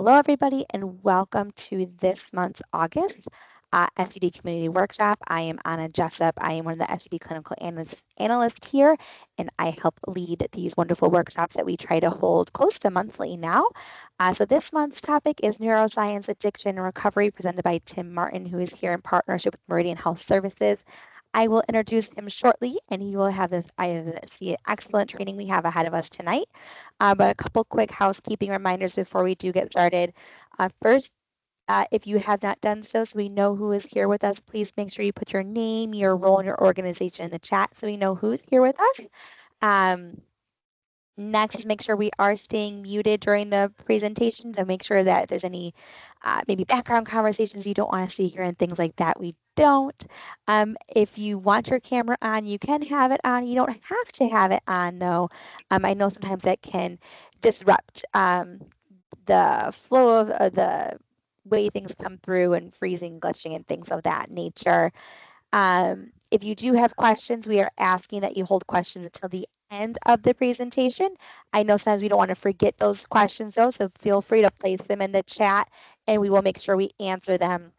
Hello, everybody, and welcome to this month's August SUD Community Workshop. I am Anna Jessup. I am one of the SUD clinical analysts here, and I help lead these wonderful workshops that we try to hold close to monthly now. So this month's topic is neuroscience, addiction, and recovery, presented by Tim Martin, who is here in partnership with Meridian Health Services. I will introduce him shortly, and he will have this. I see excellent training we have ahead of us tonight. But a couple quick housekeeping reminders before we do get started. First, if you have not done so, so we know who is here with us, please make sure you put your name, your role, and your organization in the chat so we know who's here with us. Next is make sure we are staying muted during the presentation, so make sure that if there's any maybe background conversations you don't want to see here and things like that, we don't. If you want your camera on, you can have it on. You don't have to have it on though. I know sometimes that can disrupt the flow of the way things come through and freezing, glitching, and things of that nature. If you do have questions, we are asking that you hold questions until the end of the presentation. I know sometimes we don't want to forget those questions though, so feel free to place them in the chat and we will make sure we answer them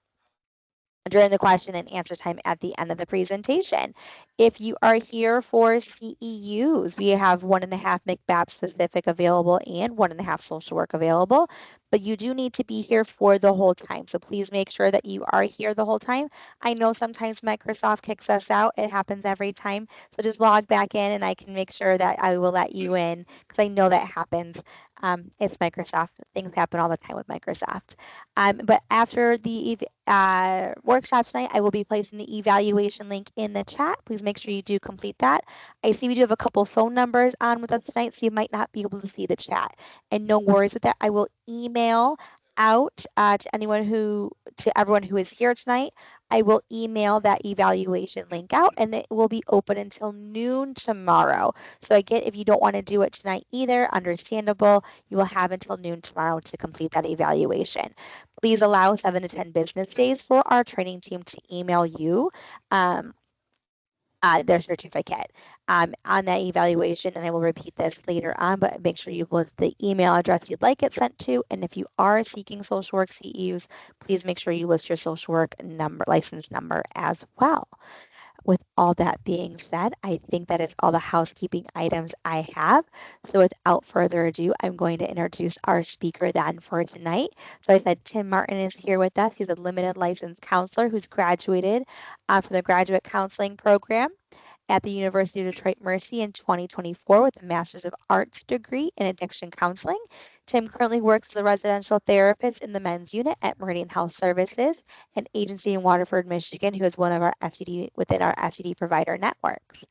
during the question and answer time at the end of the presentation. If you are here for CEUs, we have 1.5 McBAP specific available and 1.5 social work available, but you do need to be here for the whole time. So please make sure that you are here the whole time. I know sometimes Microsoft kicks us out. It happens every time. So just log back in and I can make sure that I will let you in because I know that happens. It's Microsoft. Things happen all the time with Microsoft. But after the workshop tonight, I will be placing the evaluation link in the chat. Please make sure you do complete that. I see we do have a couple phone numbers on with us tonight, so you might not be able to see the chat. And no worries with that. I will email out to everyone who is here tonight. I will email that evaluation link out and it will be open until noon tomorrow. So again, if you don't want to do it tonight either, understandable, you will have until noon tomorrow to complete that evaluation. Please allow 7 to 10 business days for our training team to email you their certificate on that evaluation. And I will repeat this later on, but make sure you list the email address you'd like it sent to. And if you are seeking social work CEUs, please make sure you list your social work number, license number as well. With all that being said, I think that is all the housekeeping items I have. So without further ado, I'm going to introduce our speaker then for tonight. So I said Tim Martin is here with us. He's a limited licensed counselor who's graduated from the graduate counseling program at the University of Detroit Mercy in 2024 with a Master's of Arts degree in addiction counseling. Tim currently works as a residential therapist in the men's unit at Meridian Health Services, an agency in Waterford, Michigan, who is one of our SUD within our SUD provider networks.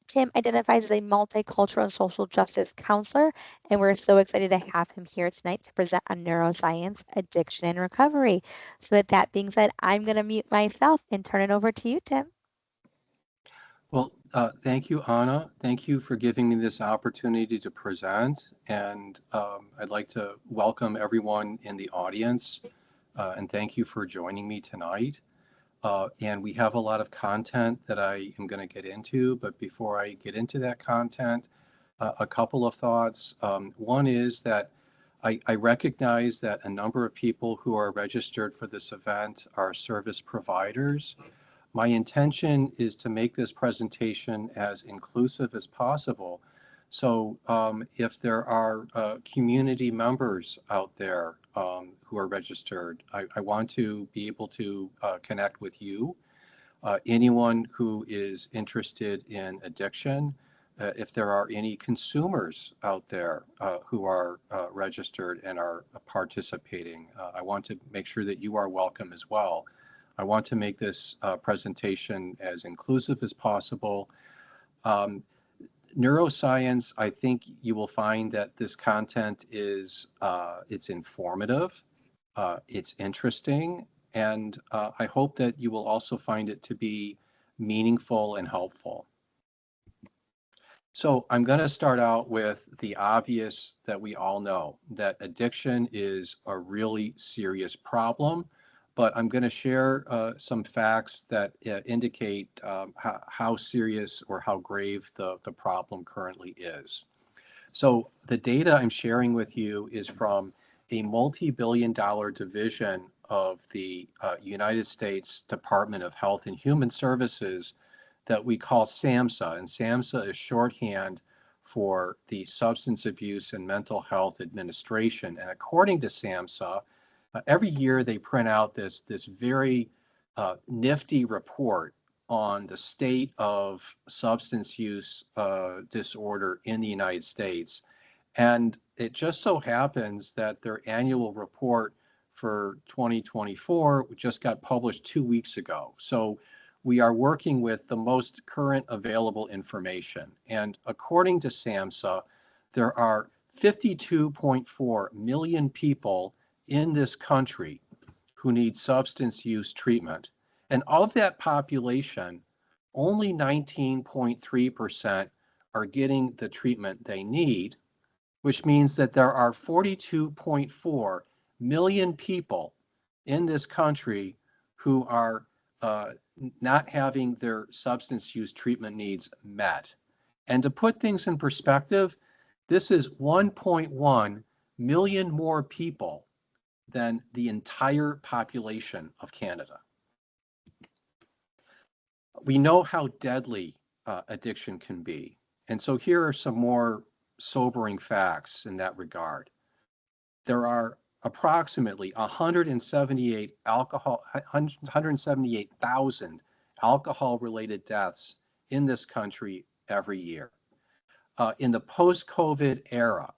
Tim identifies as a multicultural and social justice counselor, and we're so excited to have him here tonight to present on neuroscience, addiction, and recovery. So with that being said, I'm going to mute myself and turn it over to you, Tim. Well, thank you, Anna. Thank you for giving me this opportunity to present. And I'd like to welcome everyone in the audience and thank you for joining me tonight. And we have a lot of content that I am going to get into. But before I get into that content, a couple of thoughts. One is that I recognize that a number of people who are registered for this event are service providers. My intention is to make this presentation as inclusive as possible. So if there are community members out there who are registered, I want to be able to connect with you. Anyone who is interested in addiction, if there are any consumers out there who are registered and are participating, I want to make sure that you are welcome as well. I want to make this presentation as inclusive as possible. Neuroscience, I think you will find that this content is it's informative, it's interesting, and I hope that you will also find it to be meaningful and helpful. So I'm going to start out with the obvious that we all know, that addiction is a really serious problem. But I'm going to share some facts that indicate how serious or how grave the problem currently is. So the data I'm sharing with you is from a multi-billion-dollar division of the United States Department of Health and Human Services that we call SAMHSA, and SAMHSA is shorthand for the Substance Abuse and Mental Health Administration. And according to SAMHSA, every year they print out this very nifty report on the state of substance use disorder in the United States. And it just so happens that their annual report for 2024 just got published 2 weeks ago. So we are working with the most current available information. And according to SAMHSA, there are 52.4 million people in this country who need substance use treatment. And of that population, only 19.3% are getting the treatment they need, which means that there are 42.4 million people in this country who are not having their substance use treatment needs met. And to put things in perspective, this is 1.1 million more people than the entire population of Canada. We know how deadly addiction can be. And so here are some more sobering facts in that regard. There are approximately 178,000 alcohol-related deaths in this country every year. In the post-COVID era,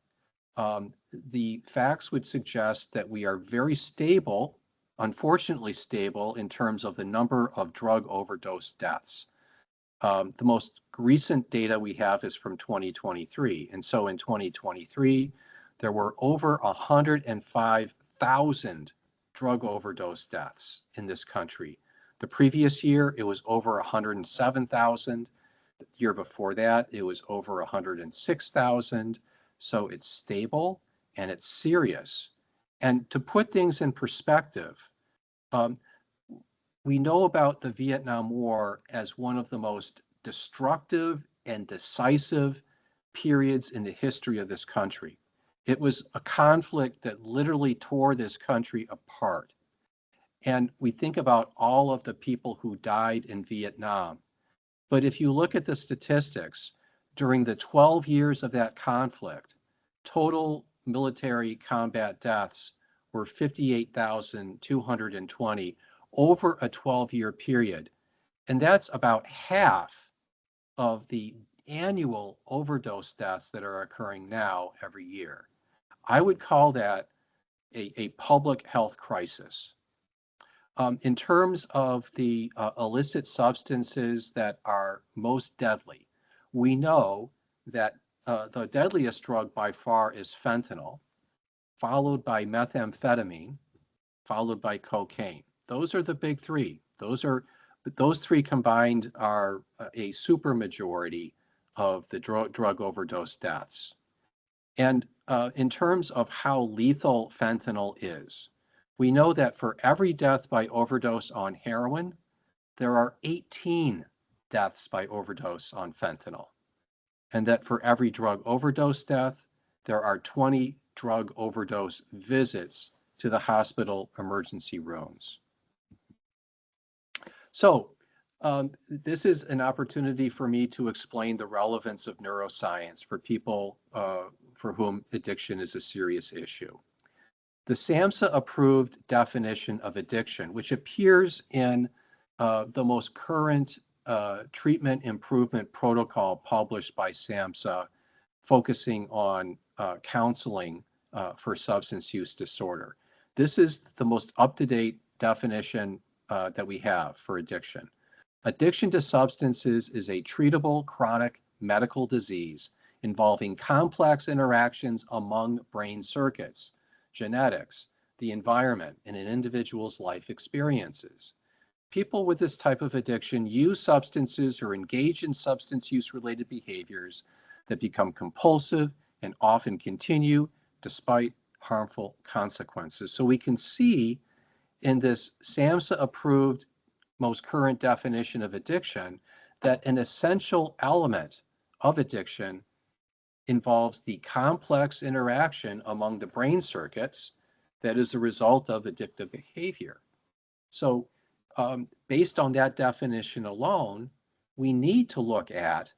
the facts would suggest that we are very stable, unfortunately stable, in terms of the number of drug overdose deaths. The most recent data we have is from 2023. And so in 2023, there were over 105,000 drug overdose deaths in this country. The previous year, it was over 107,000. The year before that, it was over 106,000. So it's stable and it's serious. And to put things in perspective, we know about the Vietnam War as one of the most destructive and decisive periods in the history of this country. It was a conflict that literally tore this country apart. And we think about all of the people who died in Vietnam. But if you look at the statistics, during the 12 years of that conflict, total military combat deaths were 58,220 over a 12-year period. And that's about half of the annual overdose deaths that are occurring now every year. I would call that a public health crisis. In terms of the illicit substances that are most deadly, we know that the deadliest drug by far is fentanyl, followed by methamphetamine, followed by cocaine. Those are the big three. Those three combined are a supermajority of the drug overdose deaths. And in terms of how lethal fentanyl is, we know that for every death by overdose on heroin, there are 18 deaths by overdose on fentanyl. And that for every drug overdose death, there are 20 drug overdose visits to the hospital emergency rooms. So this is an opportunity for me to explain the relevance of neuroscience for people for whom addiction is a serious issue. The SAMHSA approved definition of addiction, which appears in the most current treatment improvement protocol published by SAMHSA, focusing on counseling for substance use disorder. This is the most up-to-date definition that we have for addiction. Addiction to substances is a treatable chronic medical disease involving complex interactions among brain circuits, genetics, the environment, and an individual's life experiences. People with this type of addiction use substances or engage in substance use-related behaviors that become compulsive and often continue despite harmful consequences. So we can see in this SAMHSA-approved most current definition of addiction that an essential element of addiction involves the complex interaction among the brain circuits that is a result of addictive behavior. So based on that definition alone, we need to look at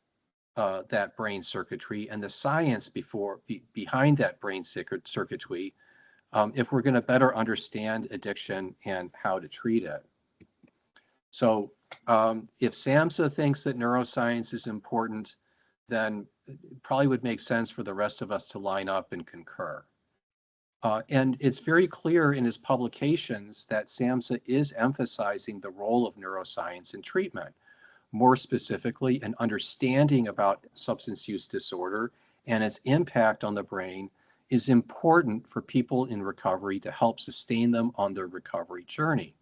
that brain circuitry and the science behind that brain circuitry if we're going to better understand addiction and how to treat it. So if SAMHSA thinks that neuroscience is important, then it probably would make sense for the rest of us to line up and concur. And it's very clear in his publications that SAMHSA is emphasizing the role of neuroscience in treatment. More specifically, an understanding about substance use disorder and its impact on the brain is important for people in recovery to help sustain them on their recovery journey.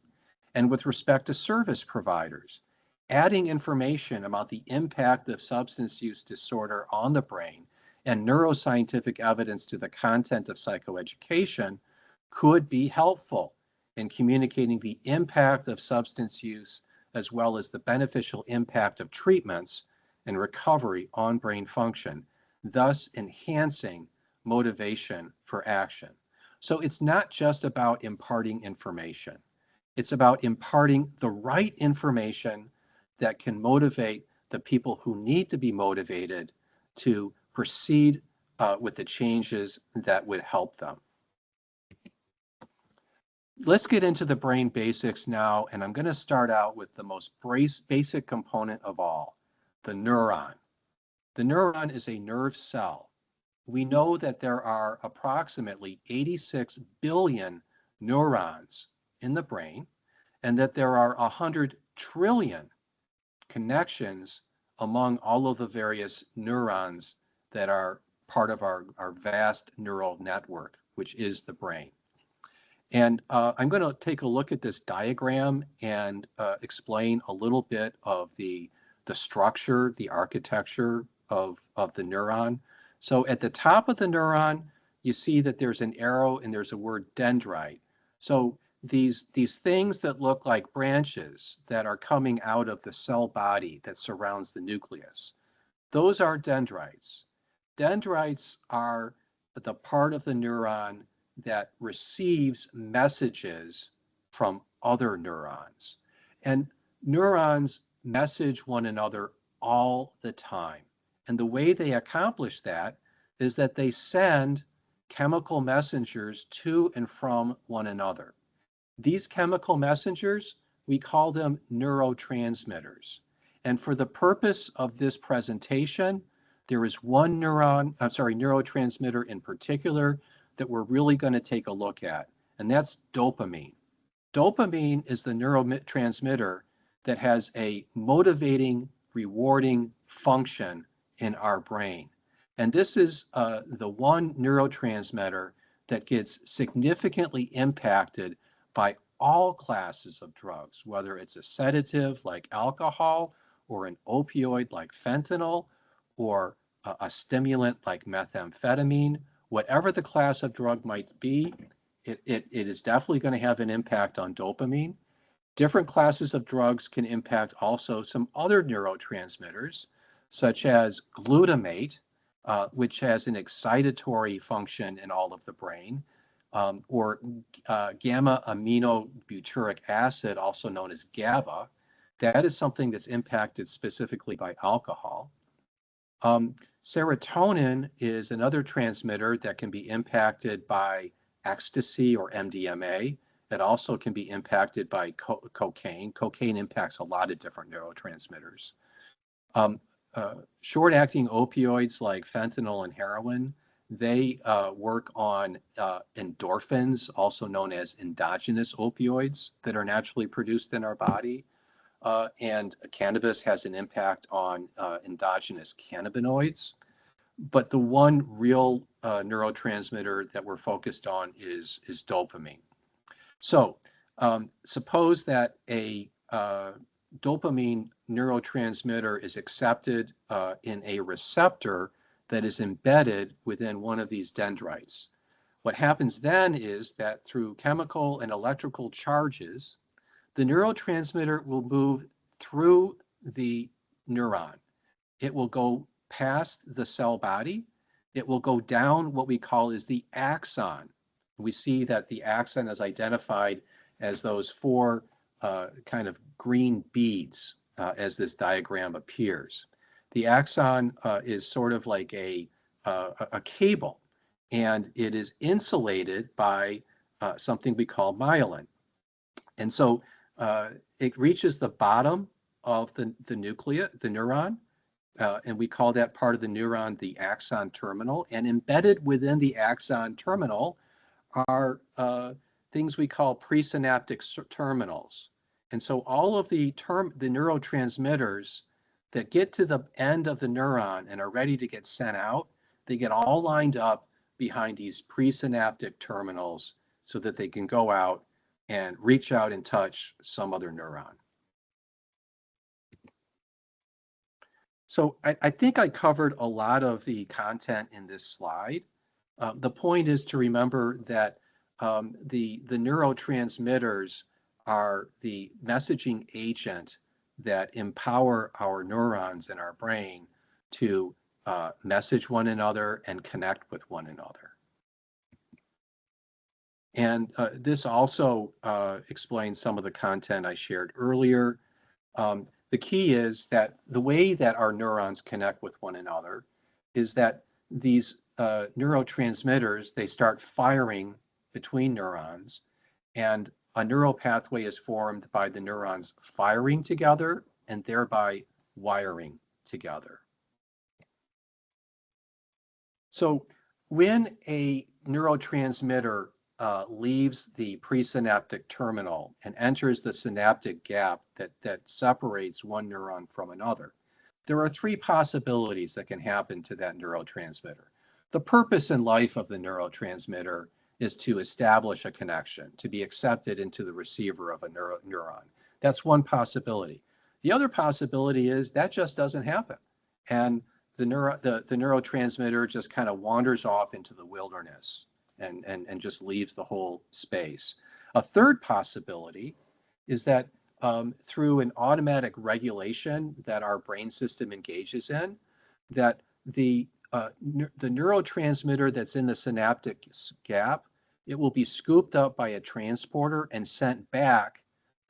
And with respect to service providers, adding information about the impact of substance use disorder on the brain and neuroscientific evidence to the content of psychoeducation could be helpful in communicating the impact of substance use as well as the beneficial impact of treatments and recovery on brain function, thus enhancing motivation for action. So it's not just about imparting information. It's about imparting the right information that can motivate the people who need to be motivated to proceed with the changes that would help them. Let's get into the brain basics now, and I'm going to start out with the most basic component of all, the neuron. The neuron is a nerve cell. We know that there are approximately 86 billion neurons in the brain, and that there are 100 trillion connections among all of the various neurons that are part of our vast neural network, which is the brain. And I'm going to take a look at this diagram and explain a little bit of the structure, the architecture of the neuron. So at the top of the neuron, you see that there's an arrow and there's a word dendrite. So these things that look like branches that are coming out of the cell body that surrounds the nucleus, those are dendrites. Dendrites are the part of the neuron that receives messages from other neurons. And neurons message one another all the time. And the way they accomplish that is that they send chemical messengers to and from one another. These chemical messengers, we call them neurotransmitters. And for the purpose of this presentation, there is one neurotransmitter in particular that we're really going to take a look at, and that's dopamine. Dopamine is the neurotransmitter that has a motivating, rewarding function in our brain. And this is the one neurotransmitter that gets significantly impacted by all classes of drugs, whether it's a sedative like alcohol or an opioid like fentanyl or a stimulant like methamphetamine. Whatever the class of drug might be, it is definitely going to have an impact on dopamine. Different classes of drugs can impact also some other neurotransmitters, such as glutamate, which has an excitatory function in all of the brain, or gamma aminobutyric acid, also known as GABA. That is something that's impacted specifically by alcohol. Serotonin is another transmitter that can be impacted by ecstasy or MDMA. It also can be impacted by cocaine. Cocaine impacts a lot of different neurotransmitters. Short-acting opioids like fentanyl and heroin, they work on endorphins, also known as endogenous opioids that are naturally produced in our body. And cannabis has an impact on endogenous cannabinoids. But the one real neurotransmitter that we're focused on is dopamine. So suppose that a dopamine neurotransmitter is accepted in a receptor that is embedded within one of these dendrites. What happens then is that through chemical and electrical charges, the neurotransmitter will move through the neuron. It will go past the cell body. It will go down what we call is the axon, We see that the axon is identified as those four kind of green beads as this diagram appears. The axon is sort of like a cable, and it is insulated by something we call myelin. And so it reaches the bottom of the nucleus, the neuron, and we call that part of the neuron the axon terminal. And embedded within the axon terminal are things we call presynaptic terminals. And so all of the neurotransmitters that get to the end of the neuron and are ready to get sent out, they get all lined up behind these presynaptic terminals so that they can go out and reach out and touch some other neuron. So I think I covered a lot of the content in this slide. The point is to remember that the neurotransmitters are the messaging agent that empower our neurons in our brain to message one another and connect with one another. And this also explains some of the content I shared earlier. The key is that the way that our neurons connect with one another is that these neurotransmitters, they start firing between neurons, and a neural pathway is formed by the neurons firing together and thereby wiring together. So when a neurotransmitter leaves the presynaptic terminal and enters the synaptic gap that separates one neuron from another, there are three possibilities that can happen to that neurotransmitter. The purpose in life of the neurotransmitter is to establish a connection, to be accepted into the receiver of a neuron. That's one possibility. The other possibility is that just doesn't happen. And the neurotransmitter just kind of wanders off into the wilderness and just leaves the whole space. A third possibility is that through an automatic regulation that our brain system engages in, that the neurotransmitter that's in the synaptic gap, it will be scooped up by a transporter and sent back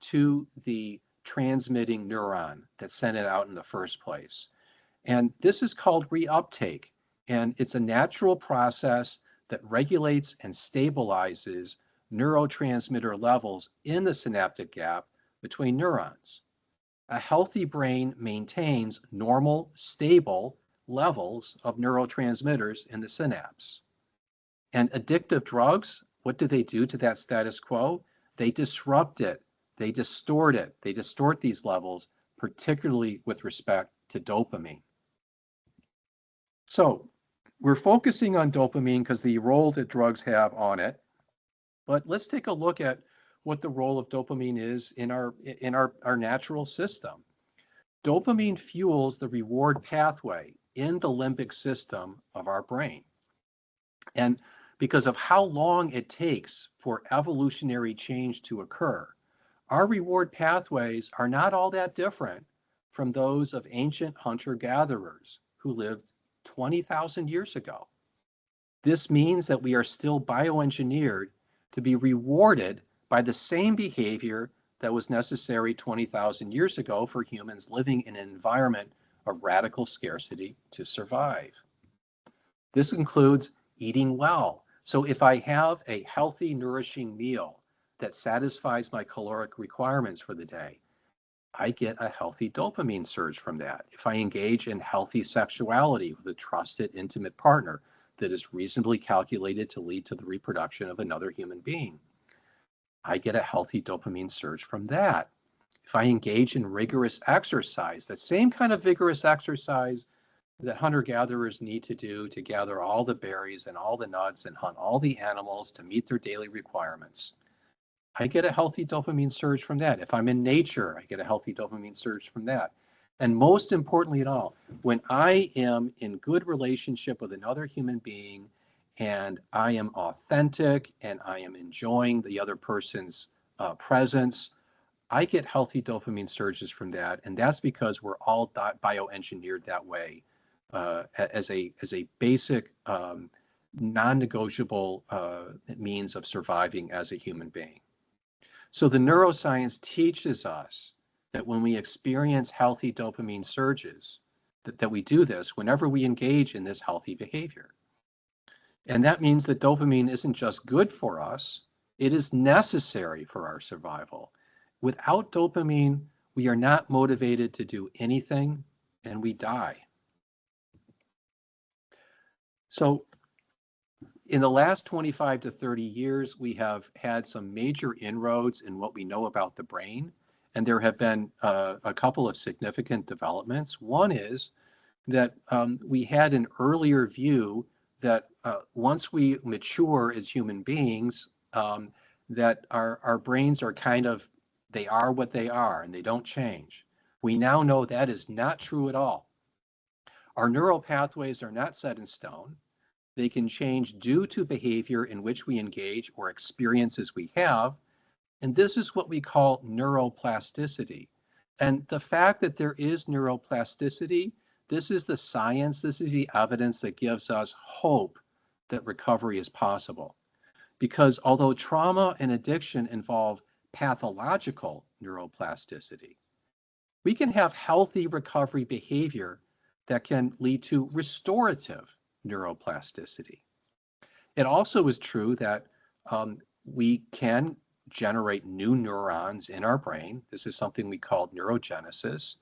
to the transmitting neuron that sent it out in the first place. And this is called reuptake, and it's a natural process that regulates and stabilizes neurotransmitter levels in the synaptic gap between neurons. A healthy brain maintains normal, stable levels of neurotransmitters in the synapse. And addictive drugs, what do they do to that status quo? They disrupt it, they distort it, they distort these levels, particularly with respect to dopamine. So we're focusing on dopamine because the role that drugs have on it, but let's take a look at what the role of dopamine is in our natural system. Dopamine fuels the reward pathway in the limbic system of our brain. And because of how long it takes for evolutionary change to occur, our reward pathways are not all that different from those of ancient hunter-gatherers who lived 20,000 years ago. This means that we are still bioengineered to be rewarded by the same behavior that was necessary 20,000 years ago for humans living in an environment of radical scarcity to survive. This includes eating well. So if I have a healthy, nourishing meal that satisfies my caloric requirements for the day, I get a healthy dopamine surge from that. If I engage in healthy sexuality with a trusted, intimate partner that is reasonably calculated to lead to the reproduction of another human being, I get a healthy dopamine surge from that. If I engage in rigorous exercise, that same kind of vigorous exercise that hunter-gatherers need to do to gather all the berries and all the nuts and hunt all the animals to meet their daily requirements, I get a healthy dopamine surge from that. If I'm in nature, I get a healthy dopamine surge from that. And most importantly at all, when I am in good relationship with another human being and I am authentic and I am enjoying the other person's presence, I get healthy dopamine surges from that. And that's because we're all bioengineered that way as a basic non-negotiable means of surviving as a human being. So the neuroscience teaches us that when we experience healthy dopamine surges, that we do this whenever we engage in this healthy behavior. And that means that dopamine isn't just good for us, it is necessary for our survival. Without dopamine, we are not motivated to do anything and we die. So in the last 25 to 30 years, we have had some major inroads in what we know about the brain. And there have been a couple of significant developments. One is that we had an earlier view that once we mature as human beings, that our brains are kind of, they are what they are and they don't change. We now know that is not true at all. Our neural pathways are not set in stone. They can change due to behavior in which we engage or experiences we have. And this is what we call neuroplasticity. And the fact that there is neuroplasticity, this is the science, this is the evidence that gives us hope that recovery is possible. Because although trauma and addiction involve pathological neuroplasticity, we can have healthy recovery behavior that can lead to restorative neuroplasticity. It also is true that we can generate new neurons in our brain. This is something we call neurogenesis.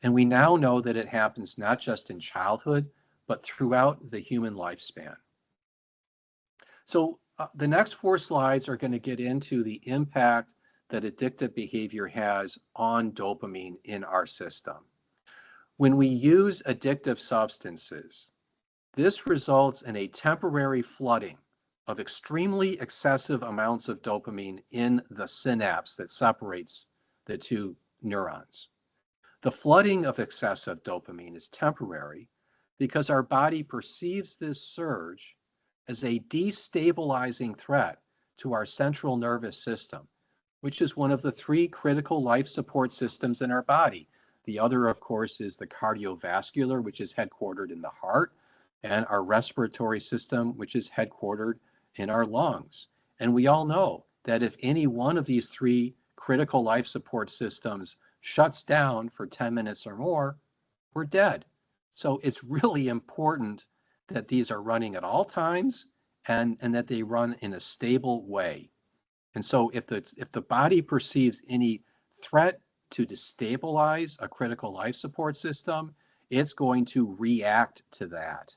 And we now know that it happens not just in childhood, but throughout the human lifespan. So the next 4 slides are going to get into the impact that addictive behavior has on dopamine in our system. When we use addictive substances, this results in a temporary flooding of extremely excessive amounts of dopamine in the synapse that separates the two neurons. The flooding of excessive dopamine is temporary because our body perceives this surge as a destabilizing threat to our central nervous system, which is one of the 3 critical life support systems in our body. The other, of course, is the cardiovascular, which is headquartered in the heart, and our respiratory system, which is headquartered in our lungs. And we all know that if any one of these 3 critical life support systems shuts down for 10 minutes or more, we're dead. So it's really important that these are running at all times and that they run in a stable way. And so if the body perceives any threat to destabilize a critical life support system, it's going to react to that.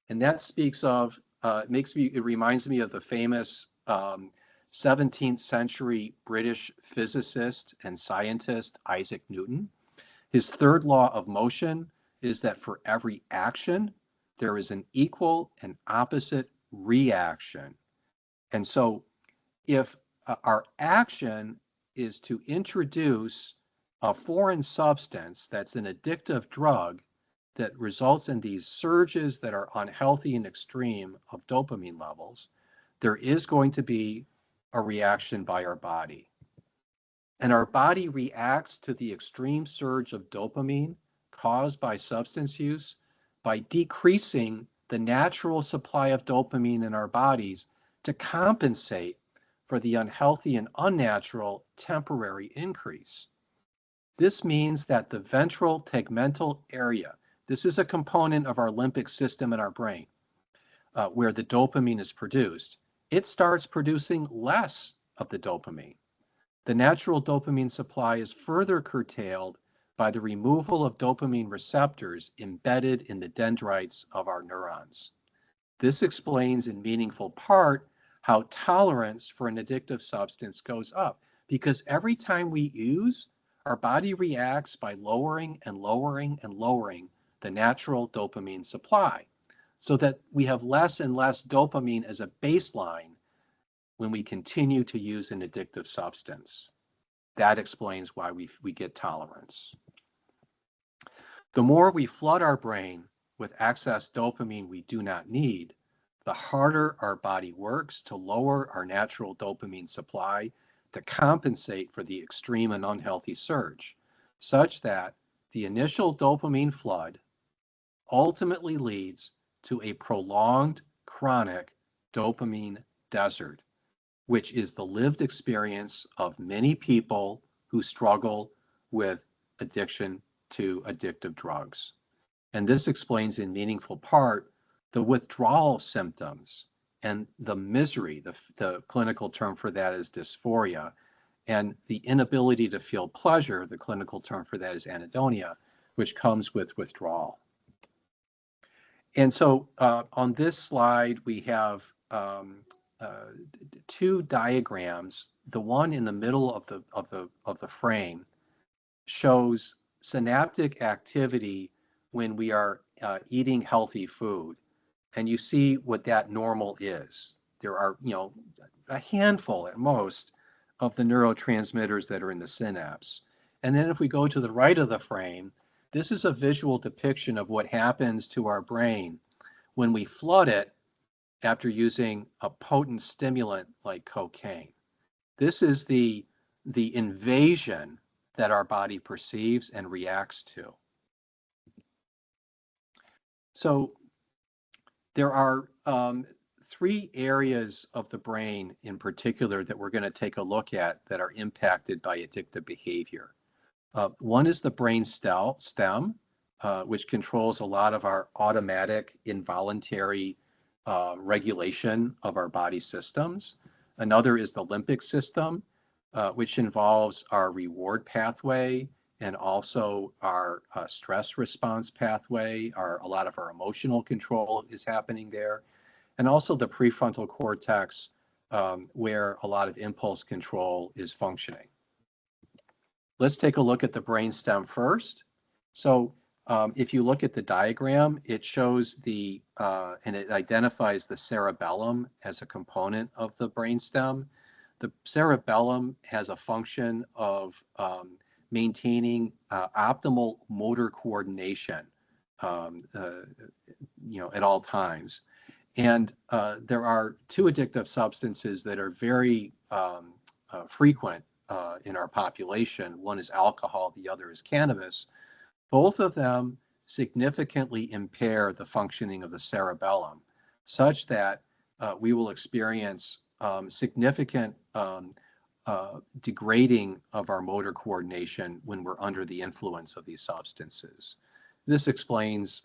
And that speaks of, it reminds me of the famous 17th century British physicist and scientist Isaac Newton. His 3rd law of motion is that for every action, there is an equal and opposite reaction. And so if our action is to introduce a foreign substance that's an addictive drug that results in these surges that are unhealthy and extreme of dopamine levels, there is going to be a reaction by our body. And our body reacts to the extreme surge of dopamine caused by substance use by decreasing the natural supply of dopamine in our bodies to compensate for the unhealthy and unnatural temporary increase. This means that the ventral tegmental area, this is a component of our limbic system in our brain, where the dopamine is produced, it starts producing less of the dopamine. The natural dopamine supply is further curtailed by the removal of dopamine receptors embedded in the dendrites of our neurons. This explains in meaningful part how tolerance for an addictive substance goes up, because every time we use, our body reacts by lowering and lowering and lowering the natural dopamine supply, so that we have less and less dopamine as a baseline when we continue to use an addictive substance. That explains why we get tolerance. The more we flood our brain with excess dopamine we do not need, the harder our body works to lower our natural dopamine supply to compensate for the extreme and unhealthy surge, such that the initial dopamine flood ultimately leads to a prolonged chronic dopamine desert, which is the lived experience of many people who struggle with addiction to addictive drugs. And this explains in meaningful part the withdrawal symptoms and the misery, the clinical term for that is dysphoria, and the inability to feel pleasure, the clinical term for that is anhedonia, which comes with withdrawal. And so on this slide, we have uh, two diagrams. The one in the middle of the frame shows synaptic activity when we are eating healthy food. And you see what that normal is. There are, a handful at most of the neurotransmitters that are in the synapse. And then if we go to the right of the frame, this is a visual depiction of what happens to our brain when we flood it after using a potent stimulant like cocaine. This is the invasion that our body perceives and reacts to. So there are three areas of the brain in particular that we're going to take a look at that are impacted by addictive behavior. One is the brain stem, which controls a lot of our automatic, involuntary regulation of our body systems. Another is the limbic system, which involves our reward pathway and also our stress response pathway. A lot of our emotional control is happening there. And also the prefrontal cortex, where a lot of impulse control is functioning. Let's take a look at the brainstem first. So if you look at the diagram, it shows and it identifies the cerebellum as a component of the brainstem. The cerebellum has a function of maintaining optimal motor coordination, at all times. And there are two addictive substances that are very frequent in our population. One is alcohol, the other is cannabis. Both of them significantly impair the functioning of the cerebellum, such that we will experience significant degrading of our motor coordination when we're under the influence of these substances. This explains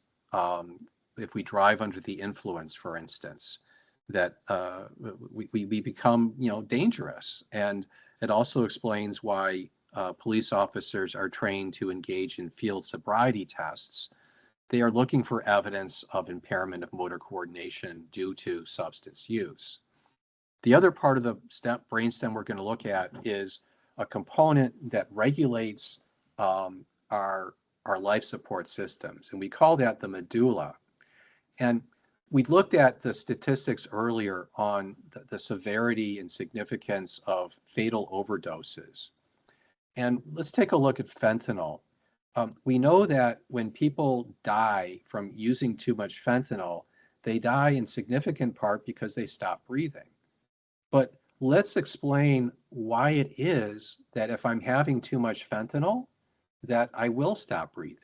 if we drive under the influence, for instance, that we become dangerous. And it also explains why police officers are trained to engage in field sobriety tests. They are looking for evidence of impairment of motor coordination due to substance use. The other part of the brainstem we're going to look at is a component that regulates our life support systems, and we call that the medulla. And we looked at the statistics earlier on the severity and significance of fatal overdoses. And let's take a look at fentanyl. We know that when people die from using too much fentanyl, they die in significant part because they stop breathing. But let's explain why it is that if I'm having too much fentanyl, that I will stop breathing.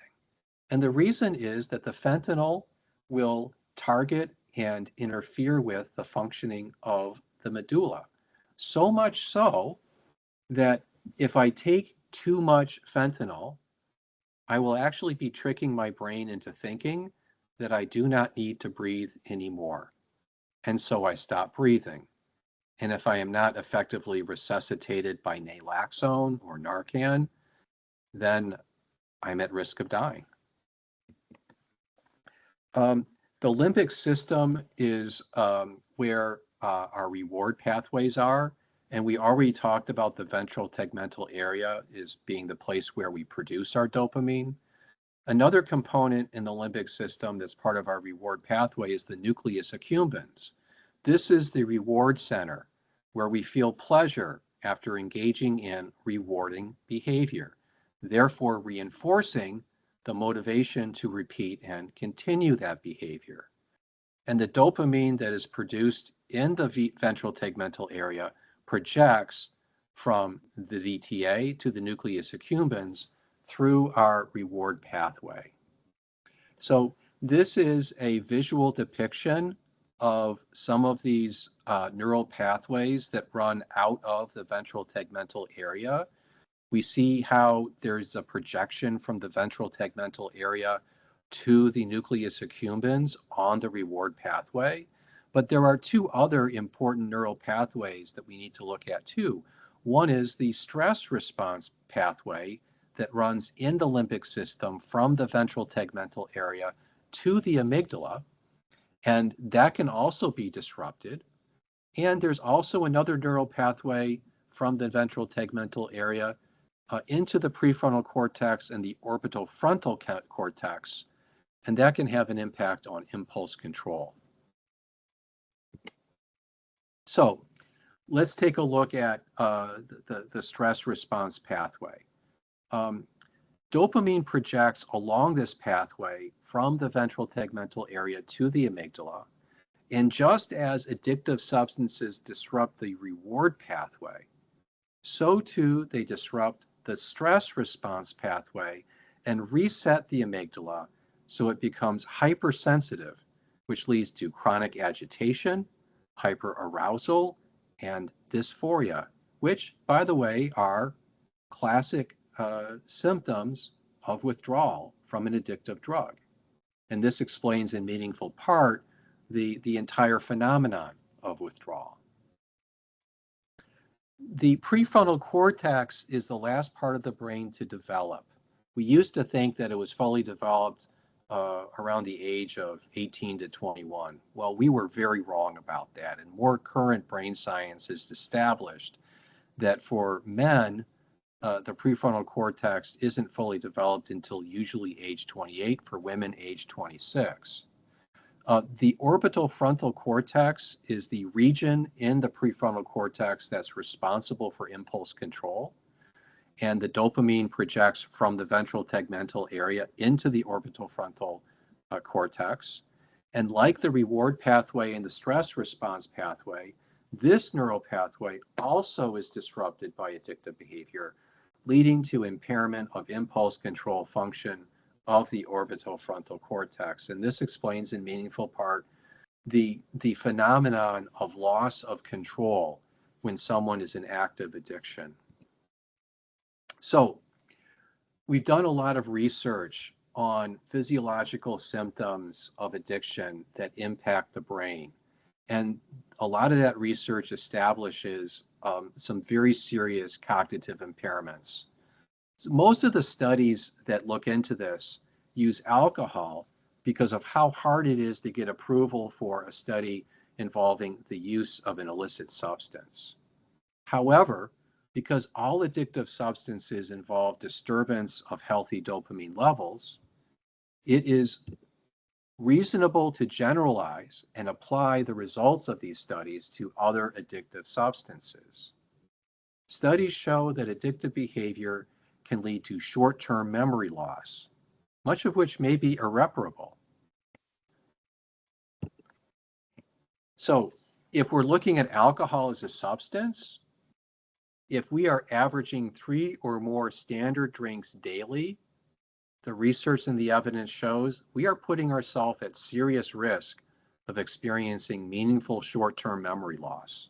And the reason is that the fentanyl will target and interfere with the functioning of the medulla. So much so that if I take too much fentanyl, I will actually be tricking my brain into thinking that I do not need to breathe anymore. And so I stop breathing. And if I am not effectively resuscitated by naloxone or Narcan, then I'm at risk of dying. The limbic system is where our reward pathways are. And we already talked about the ventral tegmental area as being the place where we produce our dopamine. Another component in the limbic system that's part of our reward pathway is the nucleus accumbens. This is the reward center where we feel pleasure after engaging in rewarding behavior, therefore reinforcing the motivation to repeat and continue that behavior. And the dopamine that is produced in the ventral tegmental area projects from the VTA to the nucleus accumbens through our reward pathway. So this is a visual depiction of some of these neural pathways that run out of the ventral tegmental area. We see how there's a projection from the ventral tegmental area to the nucleus accumbens on the reward pathway. But there are two other important neural pathways that we need to look at too. One is the stress response pathway that runs in the limbic system from the ventral tegmental area to the amygdala, and that can also be disrupted. And there's also another neural pathway from the ventral tegmental area into the prefrontal cortex and the orbital frontal cortex, and that can have an impact on impulse control. So let's take a look at the stress response pathway. Dopamine projects along this pathway from the ventral tegmental area to the amygdala. And just as addictive substances disrupt the reward pathway, so too they disrupt the stress response pathway and reset the amygdala so it becomes hypersensitive, which leads to chronic agitation, hyperarousal, and dysphoria, which, by the way, are classic symptoms of withdrawal from an addictive drug. And this explains in meaningful part the entire phenomenon of withdrawal. The prefrontal cortex is the last part of the brain to develop. We used to think that it was fully developed around the age of 18 to 21. Well, we were very wrong about that. And more current brain science has established that for men, the prefrontal cortex isn't fully developed until usually age 28, for women, age 26. The orbital frontal cortex is the region in the prefrontal cortex that's responsible for impulse control. And the dopamine projects from the ventral tegmental area into the orbital frontal cortex. And like the reward pathway and the stress response pathway, this neural pathway also is disrupted by addictive behavior, leading to impairment of impulse control function of the orbital frontal cortex. And this explains in meaningful part the phenomenon of loss of control when someone is in active addiction. So we've done a lot of research on physiological symptoms of addiction that impact the brain. And a lot of that research establishes some very serious cognitive impairments. So most of the studies that look into this use alcohol because of how hard it is to get approval for a study involving the use of an illicit substance. However, because all addictive substances involve disturbance of healthy dopamine levels, it is reasonable to generalize and apply the results of these studies to other addictive substances. Studies show that addictive behavior can lead to short-term memory loss, much of which may be irreparable. So if we're looking at alcohol as a substance, if we are averaging 3 or more standard drinks daily, the research and the evidence shows we are putting ourselves at serious risk of experiencing meaningful short-term memory loss.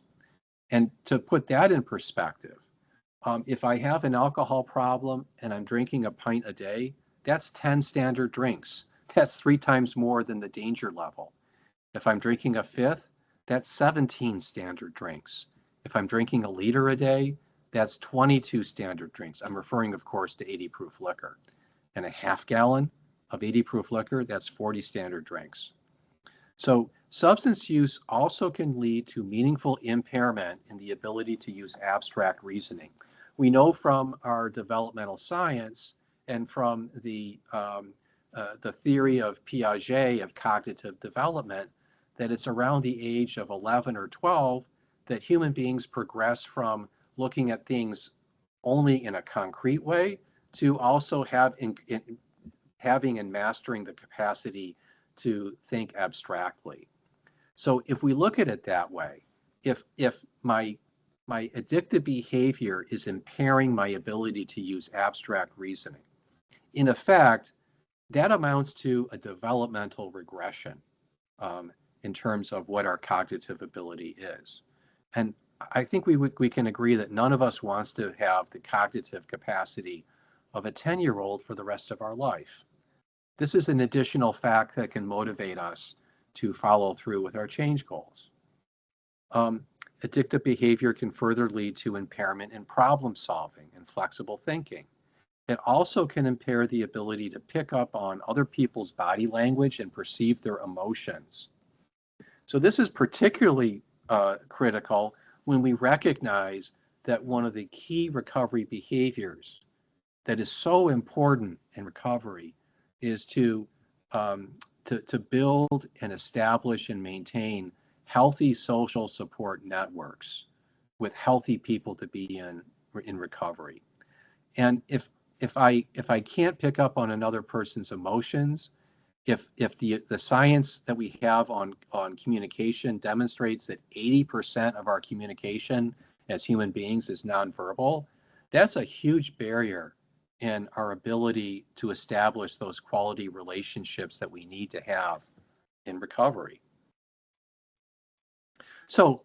And to put that in perspective, if I have an alcohol problem and I'm drinking a pint a day, that's 10 standard drinks. That's 3 times more than the danger level. If I'm drinking a fifth, that's 17 standard drinks. If I'm drinking a liter a day, that's 22 standard drinks. I'm referring, of course, to 80 proof liquor. And a half gallon of 80 proof liquor, that's 40 standard drinks. So substance use also can lead to meaningful impairment in the ability to use abstract reasoning. We know from our developmental science and from the theory of Piaget of cognitive development that it's around the age of 11 or 12 that human beings progress from looking at things only in a concrete way to also having and mastering the capacity to think abstractly. So if we look at it that way, if my addictive behavior is impairing my ability to use abstract reasoning, in effect, that amounts to a developmental regression. in terms of what our cognitive ability is. And I think we can agree that none of us wants to have the cognitive capacity of a 10-year-old for the rest of our life. This is an additional fact that can motivate us to follow through with our change goals. Um, Addictive behavior can further lead to impairment in problem solving and flexible thinking. It also can impair the ability to pick up on other people's body language and perceive their emotions. So this is particularly critical when we recognize that one of the key recovery behaviors that is so important in recovery is um, to build and establish and maintain healthy social support networks with healthy people to be in recovery. And if I can't pick up on another person's emotions, if the science that we have on communication demonstrates that 80% of our communication as human beings is nonverbal, that's a huge barrier in our ability to establish those quality relationships that we need to have in recovery. So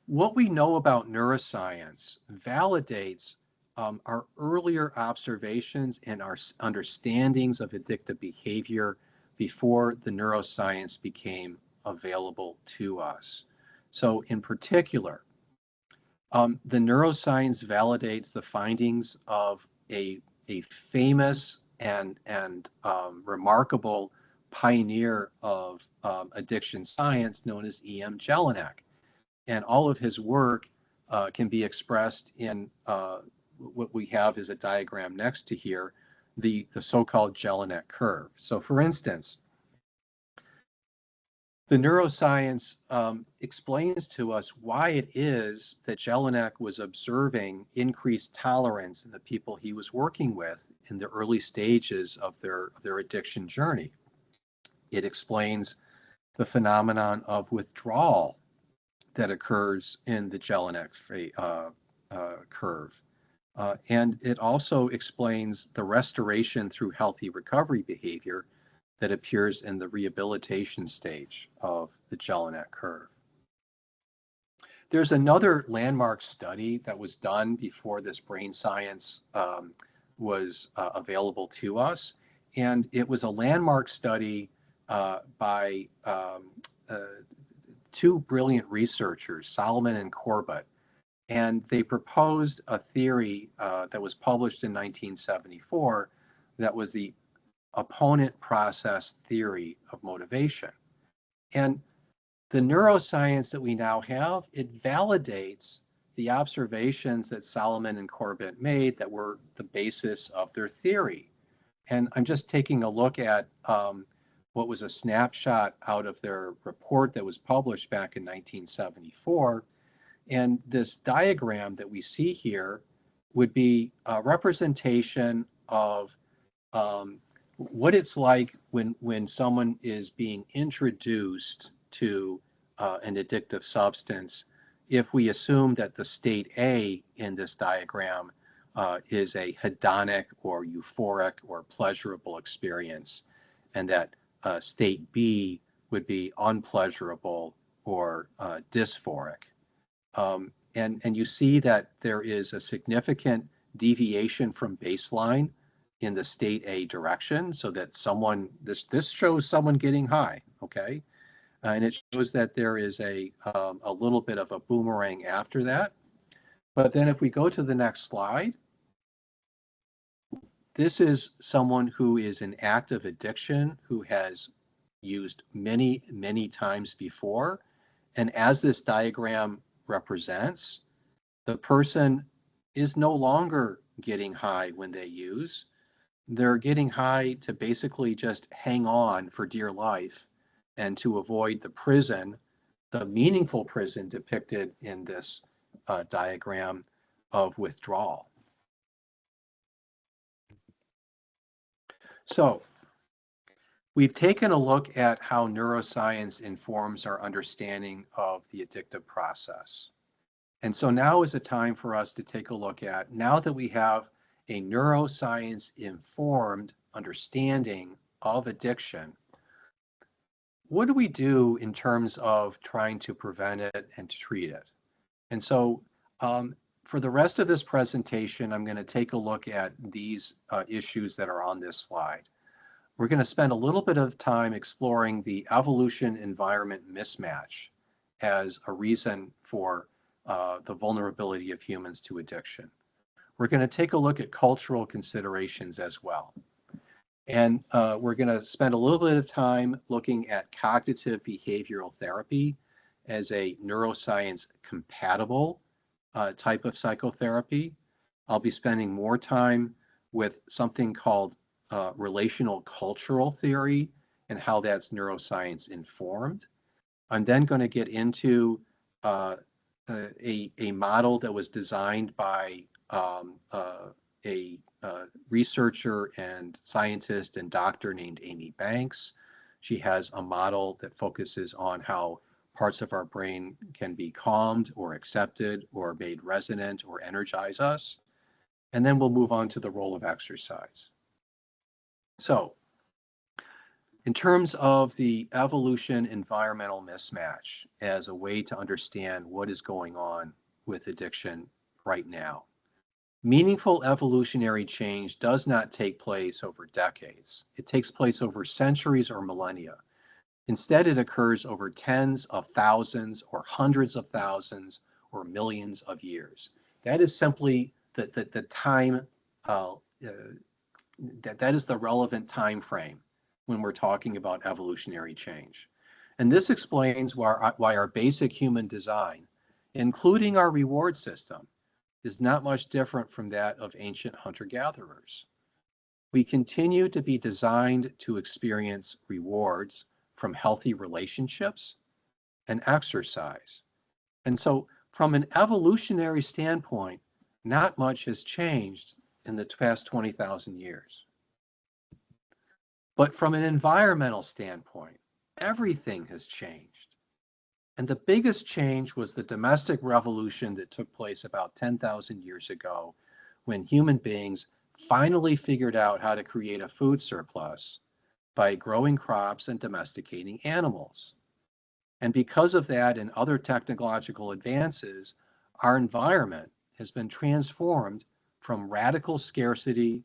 what we know about neuroscience validates our earlier observations and our understandings of addictive behavior before the neuroscience became available to us. So in particular, the neuroscience validates the findings of a famous and remarkable pioneer of addiction science known as E.M. Jelinek. And all of his work can be expressed in what we have is a diagram next to here, the so-called Jelinek curve. So for instance, the neuroscience explains to us why it is that Jelinek was observing increased tolerance in the people he was working with in the early stages of their addiction journey. It explains the phenomenon of withdrawal that occurs in the Jelinek curve. And it also explains the restoration through healthy recovery behavior that appears in the rehabilitation stage of the Jelinek curve. There's another landmark study that was done before this brain science was available to us. And it was a landmark study by two brilliant researchers, Solomon and Corbett. And they proposed a theory that was published in 1974 that was the opponent process theory of motivation. And the neuroscience that we now have, it validates the observations that Solomon and Corbett made that were the basis of their theory. And I'm just taking a look at what was a snapshot out of their report that was published back in 1974. And this diagram that we see here would be a representation of what it's like when someone is being introduced to an addictive substance, if we assume that the state A in this diagram is a hedonic or euphoric or pleasurable experience, and that state B would be unpleasurable or dysphoric. And you see that there is a significant deviation from baseline in the state A direction, so that this shows someone getting high, okay? And it shows that there is a little bit of a boomerang after that. But then if we go to the next slide, this is someone who is in active addiction, who has used many, many times before. And as this diagram represents, the person is no longer getting high when they use. They're getting high to basically just hang on for dear life and to avoid the prison, the meaningful prison depicted in this diagram of withdrawal. So we've taken a look at how neuroscience informs our understanding of the addictive process. And so now is a time for us to take a look at, now that we have a neuroscience informed understanding of addiction, what do we do in terms of trying to prevent it and to treat it? And so um, for the rest of this presentation, I'm going to take a look at these issues that are on this slide. We're going to spend a little bit of time exploring the evolution-environment mismatch as a reason for the vulnerability of humans to addiction. We're going to take a look at cultural considerations as well. And we're going to spend a little bit of time looking at cognitive behavioral therapy as a neuroscience compatible type of psychotherapy. I'll be spending more time with something called relational cultural theory and how that's neuroscience informed. I'm then going to get into uh, a model that was designed by a researcher and scientist and doctor named Amy Banks. She has a model that focuses on how parts of our brain can be calmed or accepted or made resonant or energize us. And then we'll move on to the role of exercise. So, in terms of the evolution environmental mismatch as a way to understand what is going on with addiction right now, meaningful evolutionary change does not take place over decades. It takes place over centuries or millennia. Instead, it occurs over tens of thousands or hundreds of thousands or millions of years. That is simply the time, that is the relevant time frame when we're talking about evolutionary change. And this explains why our basic human design, including our reward system, is not much different from that of ancient hunter-gatherers. We continue to be designed to experience rewards from healthy relationships and exercise. And so, from an evolutionary standpoint, not much has changed in the past 20,000 years. But from an environmental standpoint, everything has changed. And the biggest change was the domestic revolution that took place about 10,000 years ago when human beings finally figured out how to create a food surplus by growing crops and domesticating animals. And because of that and other technological advances, our environment has been transformed from radical scarcity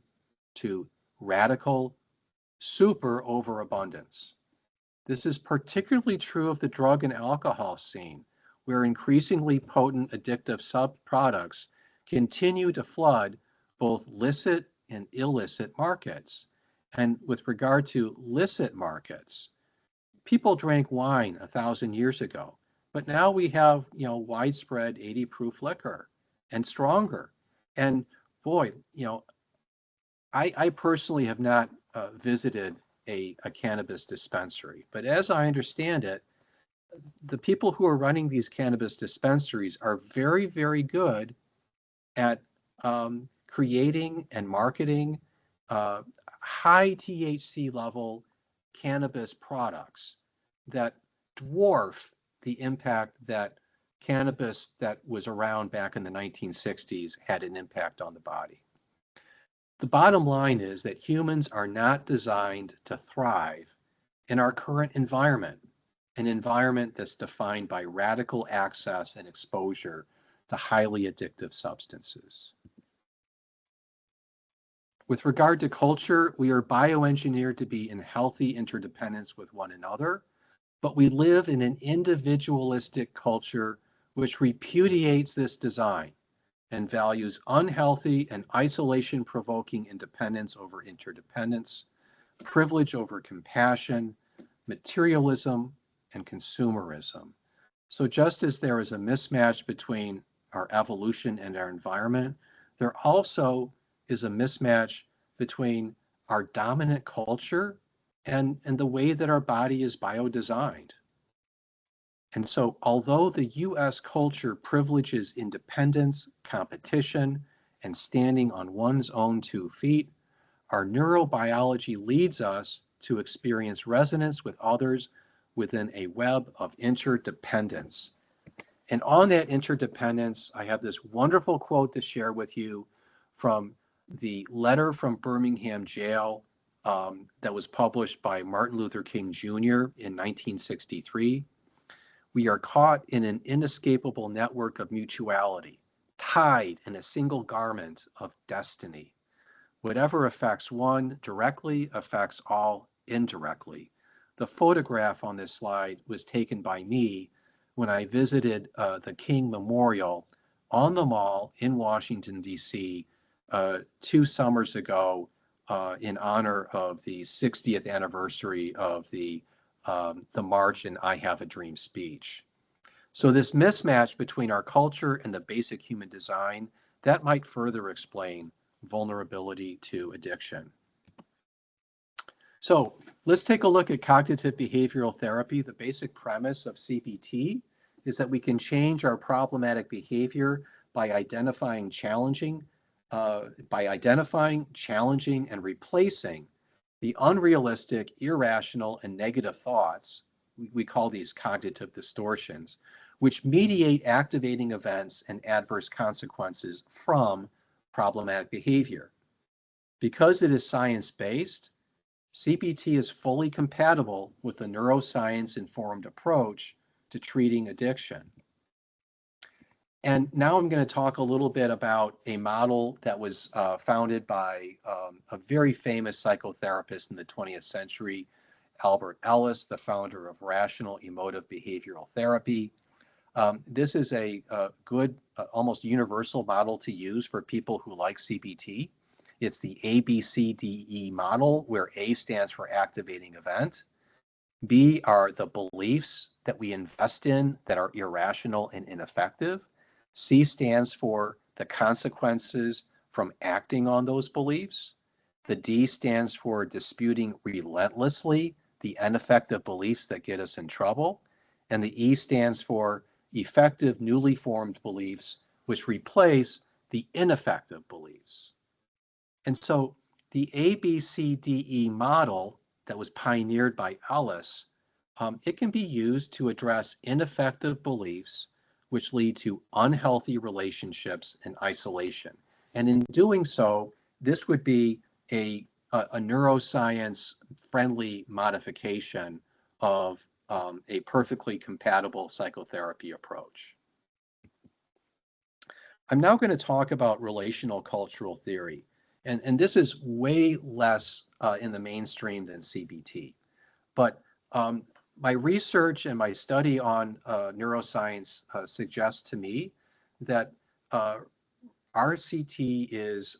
to radical super overabundance. This is particularly true of the drug and alcohol scene, where increasingly potent addictive subproducts continue to flood both licit and illicit markets. And with regard to licit markets, people drank wine 1,000 years ago, but now we have widespread 80 proof liquor and stronger. And boy, I personally have not visited a cannabis dispensary, but as I understand it, the people who are running these cannabis dispensaries are very, very good at creating and marketing uh, high THC level cannabis products that dwarf the impact that cannabis that was around back in the 1960s had an impact on the body. The bottom line is that humans are not designed to thrive in our current environment, an environment that's defined by radical access and exposure to highly addictive substances. With regard to culture, we are bioengineered to be in healthy interdependence with one another, but we live in an individualistic culture which repudiates this design and values unhealthy and isolation-provoking independence over interdependence, privilege over compassion, materialism, and consumerism. So just as there is a mismatch between our evolution and our environment, there also is a mismatch between our dominant culture and the way that our body is biodesigned. And so, although the US culture privileges independence, competition, and standing on one's own 2 feet, our neurobiology leads us to experience resonance with others within a web of interdependence. And on that interdependence, I have this wonderful quote to share with you from the letter from Birmingham jail that was published by Martin Luther King Jr. in 1963. We are caught in an inescapable network of mutuality, tied in a single garment of destiny. Whatever affects one directly affects all indirectly. The photograph on this slide was taken by me when I visited the King Memorial on the Mall in Washington, D.C. 2 summers ago in honor of the 60th anniversary of the March and I Have a Dream speech. So this mismatch between our culture and the basic human design, that might further explain vulnerability to addiction. So let's take a look at cognitive behavioral therapy. The basic premise of CBT is that we can change our problematic behavior by identifying, challenging, and replacing the unrealistic, irrational, and negative thoughts. We call these cognitive distortions, which mediate activating events and adverse consequences from problematic behavior. Because it is science-based, CBT is fully compatible with the neuroscience-informed approach to treating addiction. And now I'm going to talk a little bit about a model that was founded by a very famous psychotherapist in the 20th century, Albert Ellis, the founder of rational emotive behavioral therapy. This is a good, almost universal model to use for people who like CBT. It's the ABCDE model, where A stands for activating event. B are the beliefs that we invest in that are irrational and ineffective. C stands for the consequences from acting on those beliefs. The D stands for disputing relentlessly the ineffective beliefs that get us in trouble. And the E stands for effective newly formed beliefs, which replace the ineffective beliefs. And so the ABCDE model that was pioneered by Ellis, it can be used to address ineffective beliefs which lead to unhealthy relationships and isolation. And in doing so, this would be a neuroscience-friendly modification of a perfectly compatible psychotherapy approach. I'm now going to talk about relational cultural theory. And this is way less in the mainstream than CBT. But my research and my study on neuroscience suggests to me that RCT is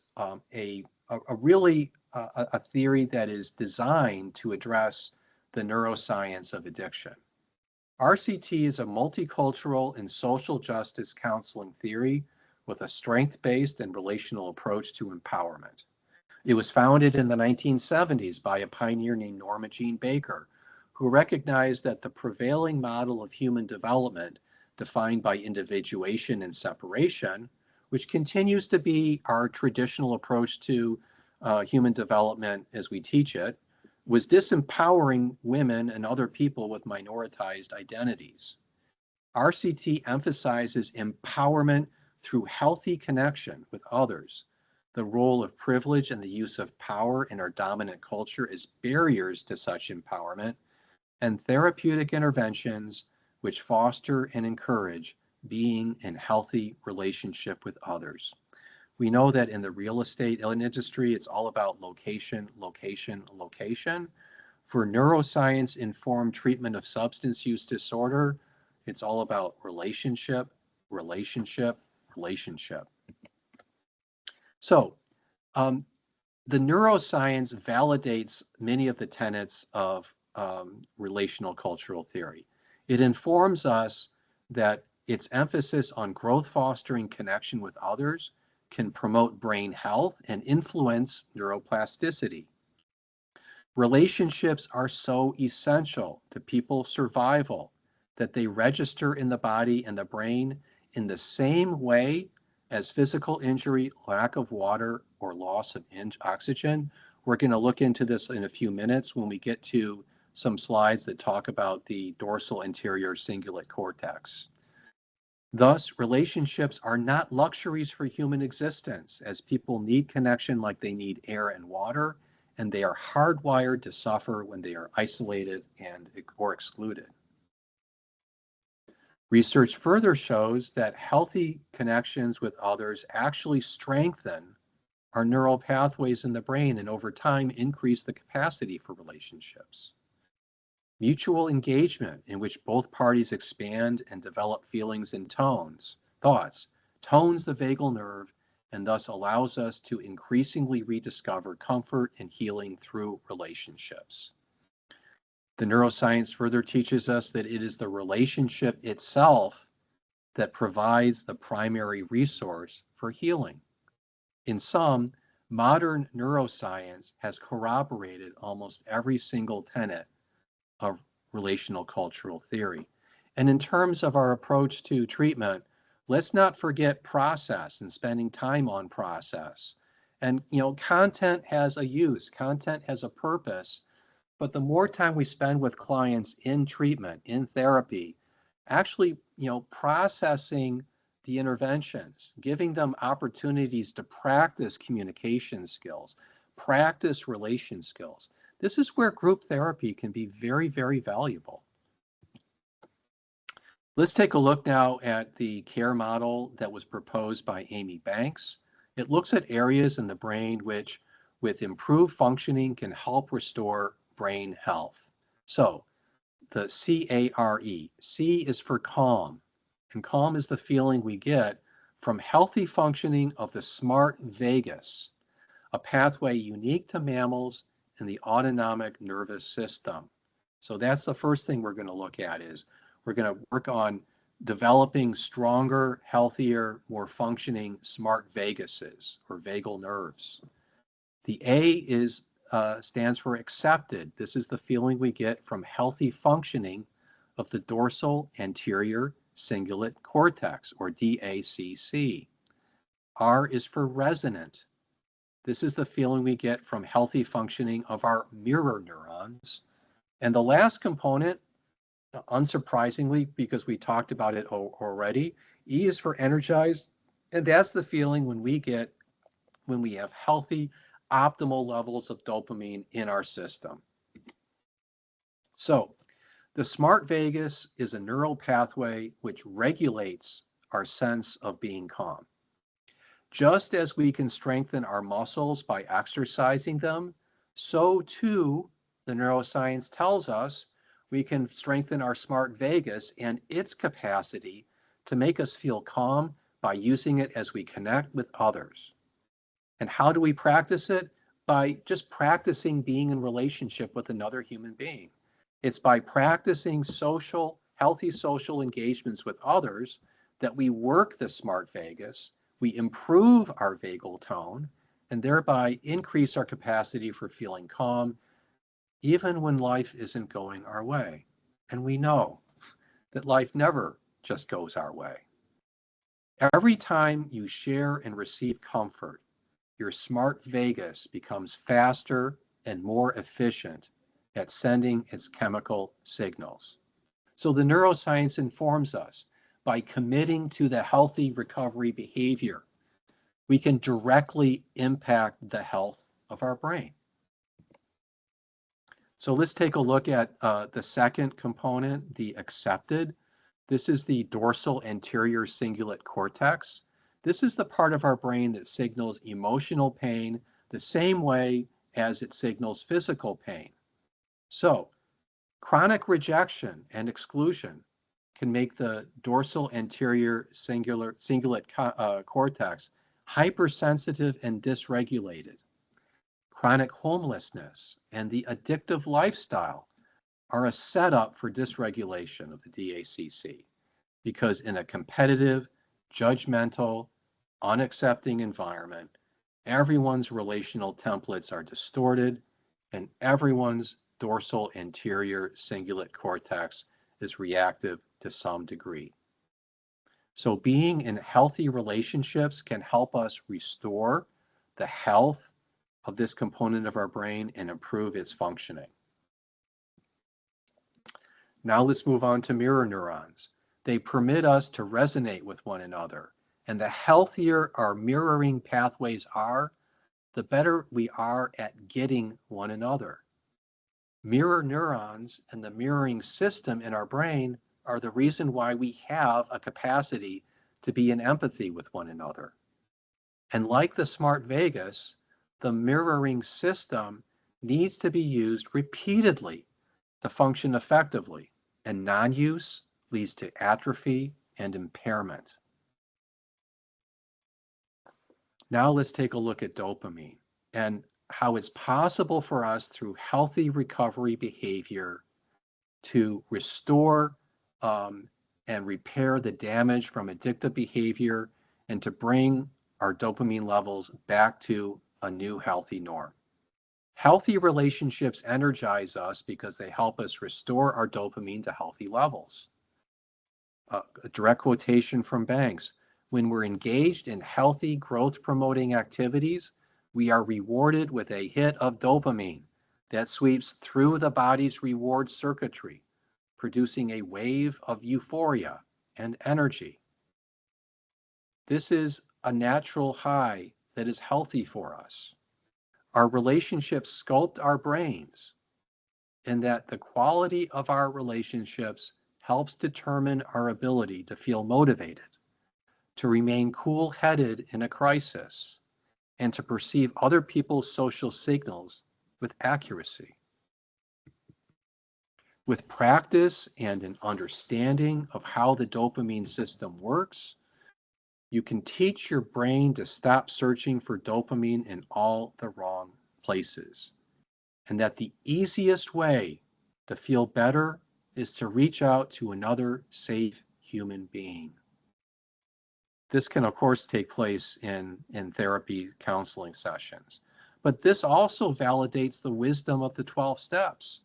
a really a theory that is designed to address the neuroscience of addiction. RCT is a multicultural and social justice counseling theory with a strength-based and relational approach to empowerment. It was founded in the 1970s by a pioneer named Norma Jean Baker, who recognized that the prevailing model of human development, defined by individuation and separation, which continues to be our traditional approach to human development as we teach it, was disempowering women and other people with minoritized identities. RCT emphasizes empowerment through healthy connection with others, the role of privilege and the use of power in our dominant culture as barriers to such empowerment, and therapeutic interventions which foster and encourage being in healthy relationship with others. We know that in the real estate industry, it's all about location, location, location. For neuroscience-informed treatment of substance use disorder, it's all about relationship, relationship, relationship. So the neuroscience validates many of the tenets of relational cultural theory. It informs us that its emphasis on growth fostering connection with others can promote brain health and influence neuroplasticity. Relationships are so essential to people's survival that they register in the body and the brain in the same way as physical injury, lack of water, or loss of oxygen. We're going to look into this in a few minutes when we get to some slides that talk about the dorsal anterior cingulate cortex. Thus, relationships are not luxuries for human existence, as people need connection like they need air and water, and they are hardwired to suffer when they are isolated or excluded. Research further shows that healthy connections with others actually strengthen our neural pathways in the brain and over time increase the capacity for relationships. Mutual engagement, in which both parties expand and develop feelings and thoughts, tones the vagal nerve and thus allows us to increasingly rediscover comfort and healing through relationships. The neuroscience further teaches us that it is the relationship itself that provides the primary resource for healing. In sum, modern neuroscience has corroborated almost every single tenet of relational cultural theory. And in terms of our approach to treatment, let's not forget process and spending time on process. And content has a use, content has a purpose, but the more time we spend with clients in treatment, in therapy, actually, processing the interventions, giving them opportunities to practice communication skills, practice relation skills. This is where group therapy can be very, very valuable. Let's take a look now at the care model that was proposed by Amy Banks. It looks at areas in the brain which, with improved functioning, can help restore brain health. So the CARE, C is for calm, and calm is the feeling we get from healthy functioning of the smart vagus, a pathway unique to mammals in the autonomic nervous system. So that's the first thing we're going to look at is we're going to work on developing stronger, healthier, more functioning smart vaguses or vagal nerves. The A stands for accepted. This is the feeling we get from healthy functioning of the dorsal anterior cingulate cortex, or DACC. R is for resonant. This is the feeling we get from healthy functioning of our mirror neurons. And the last component, unsurprisingly, because we talked about it already, E is for energized. And that's the feeling when we have healthy, optimal levels of dopamine in our system. So the smart vagus is a neural pathway which regulates our sense of being calm. Just as we can strengthen our muscles by exercising them, so too, the neuroscience tells us, we can strengthen our smart vagus and its capacity to make us feel calm by using it as we connect with others. And how do we practice it? By just practicing being in relationship with another human being. It's by practicing healthy social engagements with others that we work the smart vagus, we improve our vagal tone, and thereby increase our capacity for feeling calm, even when life isn't going our way. And we know that life never just goes our way. Every time you share and receive comfort, your smart vagus becomes faster and more efficient at sending its chemical signals. So the neuroscience informs us by committing to the healthy recovery behavior, we can directly impact the health of our brain. So let's take a look at the second component, the accepted. This is the dorsal anterior cingulate cortex. This is the part of our brain that signals emotional pain the same way as it signals physical pain. So chronic rejection and exclusion can make the dorsal anterior cingulate cortex hypersensitive and dysregulated. Chronic homelessness and the addictive lifestyle are a setup for dysregulation of the DACC, because in a competitive, judgmental, unaccepting environment, everyone's relational templates are distorted and everyone's dorsal anterior cingulate cortex is reactive to some degree. So being in healthy relationships can help us restore the health of this component of our brain and improve its functioning. Now let's move on to mirror neurons. They permit us to resonate with one another. And the healthier our mirroring pathways are, the better we are at getting one another. Mirror neurons and the mirroring system in our brain are the reason why we have a capacity to be in empathy with one another. And like the smart vagus, the mirroring system needs to be used repeatedly to function effectively, and non-use leads to atrophy and impairment. Now let's take a look at dopamine and how it's possible for us through healthy recovery behavior to restore and repair the damage from addictive behavior and to bring our dopamine levels back to a new healthy norm. Healthy relationships energize us because they help us restore our dopamine to healthy levels. A direct quotation from Banks: when we're engaged in healthy growth promoting activities, we are rewarded with a hit of dopamine that sweeps through the body's reward circuitry, producing a wave of euphoria and energy. This is a natural high that is healthy for us. Our relationships sculpt our brains, and that the quality of our relationships helps determine our ability to feel motivated, to remain cool-headed in a crisis, and to perceive other people's social signals with accuracy. With practice and an understanding of how the dopamine system works, you can teach your brain to stop searching for dopamine in all the wrong places, and that the easiest way to feel better is to reach out to another safe human being. This can, of course, take place in therapy counseling sessions. But this also validates the wisdom of the 12 steps.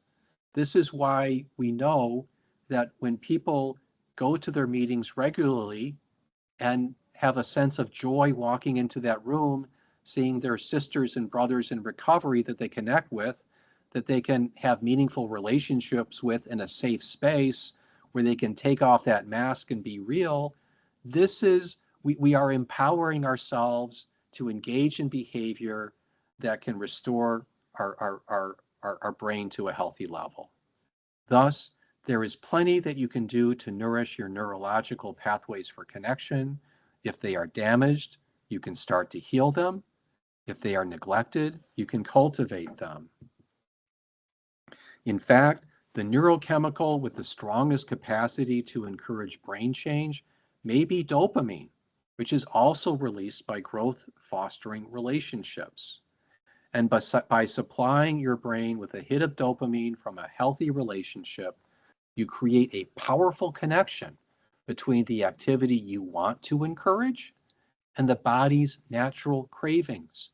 This is why we know that when people go to their meetings regularly and have a sense of joy walking into that room, seeing their sisters and brothers in recovery that they connect with, that they can have meaningful relationships with in a safe space where they can take off that mask and be real, this is, we are empowering ourselves to engage in behavior that can restore our brain to a healthy level. Thus, there is plenty that you can do to nourish your neurological pathways for connection. If they are damaged, you can start to heal them. If they are neglected, you can cultivate them. In fact, the neurochemical with the strongest capacity to encourage brain change may be dopamine, which is also released by growth-fostering relationships. And by supplying your brain with a hit of dopamine from a healthy relationship, you create a powerful connection between the activity you want to encourage and the body's natural cravings.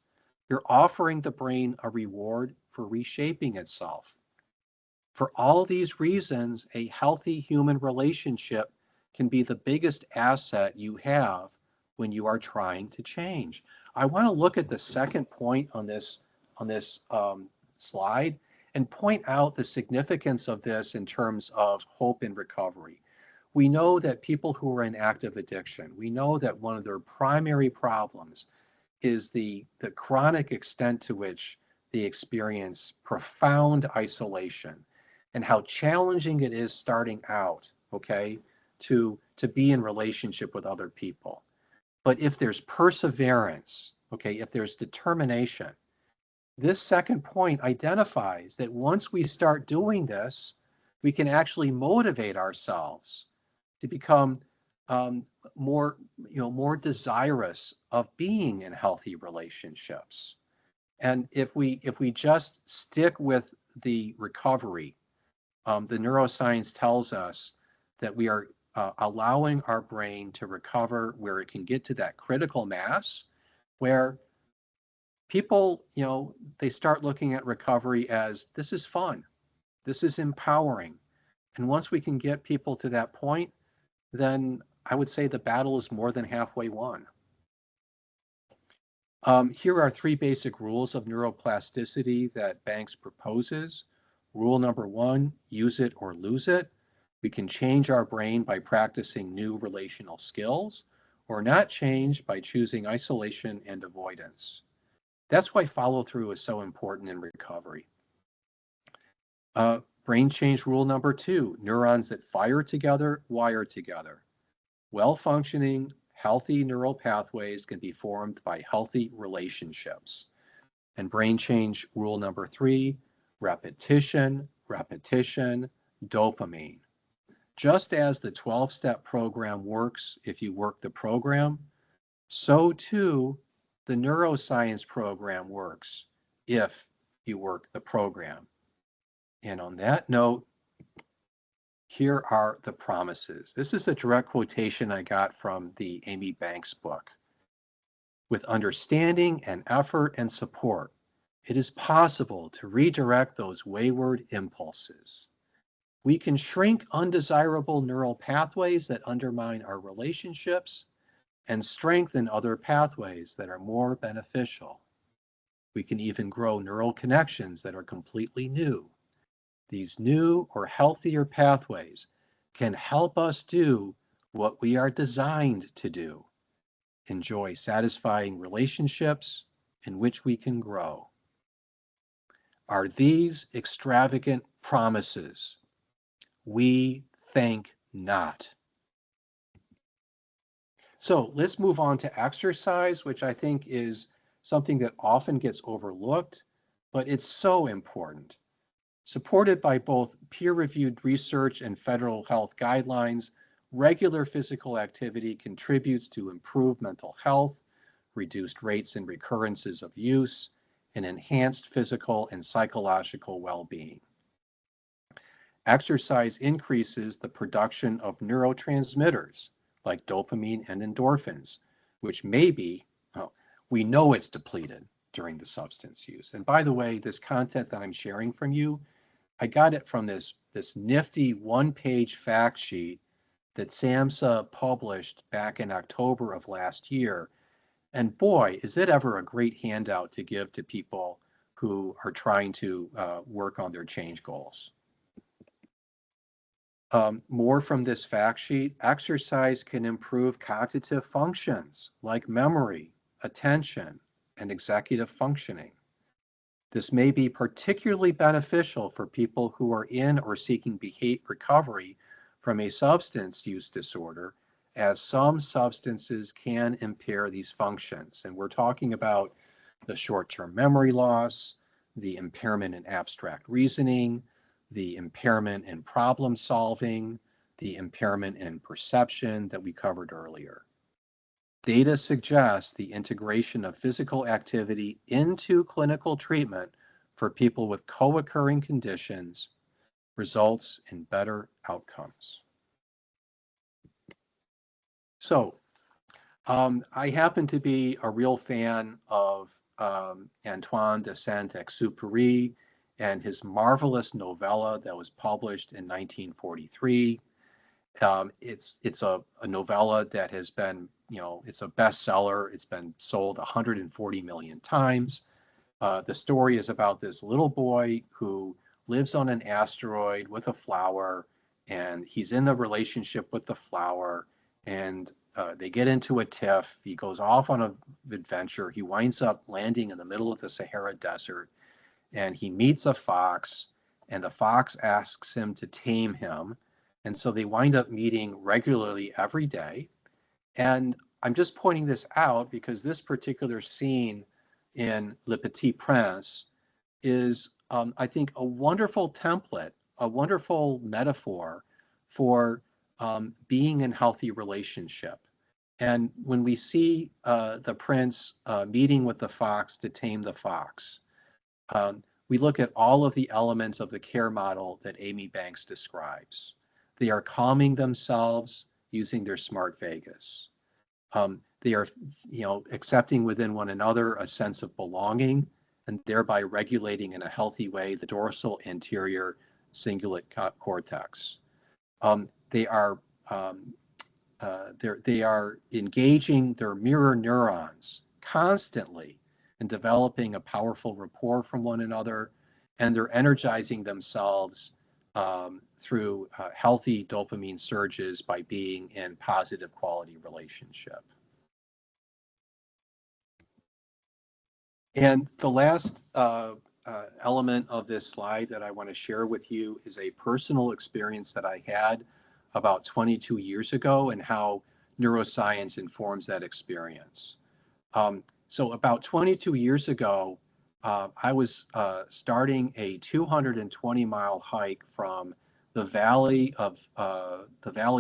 You're offering the brain a reward for reshaping itself. For all these reasons, a healthy human relationship can be the biggest asset you have when you are trying to change. I want to look at the second point on this slide and point out the significance of this in terms of hope in recovery. We know that people who are in active addiction, we know that one of their primary problems is the chronic extent to which they experience profound isolation and how challenging it is starting out, okay, to be in relationship with other people. But if there's perseverance, okay, if there's determination, this second point identifies that once we start doing this, we can actually motivate ourselves to become more, more desirous of being in healthy relationships. And if we just stick with the recovery, the neuroscience tells us that we are allowing our brain to recover where it can get to that critical mass where people, they start looking at recovery as this is fun, this is empowering. And once we can get people to that point, then I would say the battle is more than halfway won. Here are three basic rules of neuroplasticity that Banks proposes. Rule number one, use it or lose it. We can change our brain by practicing new relational skills, or not change by choosing isolation and avoidance. That's why follow through is so important in recovery. Brain change rule number 2, neurons that fire together, wire together. Well-functioning, healthy neural pathways can be formed by healthy relationships. And brain change rule number 3, repetition, repetition, dopamine. Just as the 12-step program works if you work the program, so too the neuroscience program works if you work the program. And on that note, here are the promises. This is a direct quotation I got from the Amy Banks book. With understanding and effort and support, it is possible to redirect those wayward impulses. We can shrink undesirable neural pathways that undermine our relationships and strengthen other pathways that are more beneficial. We can even grow neural connections that are completely new. These new or healthier pathways can help us do what we are designed to do: enjoy satisfying relationships in which we can grow. Are these extravagant promises? We think not. So let's move on to exercise, which I think is something that often gets overlooked, but it's so important. Supported by both peer-reviewed research and federal health guidelines, regular physical activity contributes to improved mental health, reduced rates and recurrences of use, and enhanced physical and psychological well-being. Exercise increases the production of neurotransmitters like dopamine and endorphins, which may be, well, we know it's depleted during the substance use. And by the way, this content that I'm sharing from you, I got it from this nifty one-page fact sheet that SAMHSA published back in October of last year. And boy, is it ever a great handout to give to people who are trying to work on their change goals. More from this fact sheet: exercise can improve cognitive functions like memory, attention, and executive functioning. This may be particularly beneficial for people who are in or seeking recovery from a substance use disorder, as some substances can impair these functions. And we're talking about the short-term memory loss, the impairment in abstract reasoning, the impairment in problem solving, the impairment in perception that we covered earlier. Data suggests the integration of physical activity into clinical treatment for people with co-occurring conditions results in better outcomes. So, I happen to be a real fan of Antoine de Saint-Exupéry and his marvelous novella that was published in 1943. It's a novella that has been, it's a bestseller. It's been sold 140 million times. The story is about this little boy who lives on an asteroid with a flower, and he's in a relationship with the flower, and they get into a tiff. He goes off on an adventure. He winds up landing in the middle of the Sahara Desert, and he meets a fox, and the fox asks him to tame him. And so they wind up meeting regularly every day. And I'm just pointing this out because this particular scene in Le Petit Prince is, I think, a wonderful template, a wonderful metaphor for being in healthy relationship. And when we see the prince meeting with the fox to tame the fox, we look at all of the elements of the care model that Amy Banks describes. They are calming themselves using their smart vagus. They are, accepting within one another a sense of belonging, and thereby regulating in a healthy way the dorsal anterior cingulate cortex. They are they are engaging their mirror neurons constantly and developing a powerful rapport from one another, and they're energizing themselves through healthy dopamine surges by being in positive quality relationship. And the last element of this slide that I want to share with you is a personal experience that I had about 22 years ago and how neuroscience informs that experience. So about 22 years ago, I was starting a 220-mile hike from the valley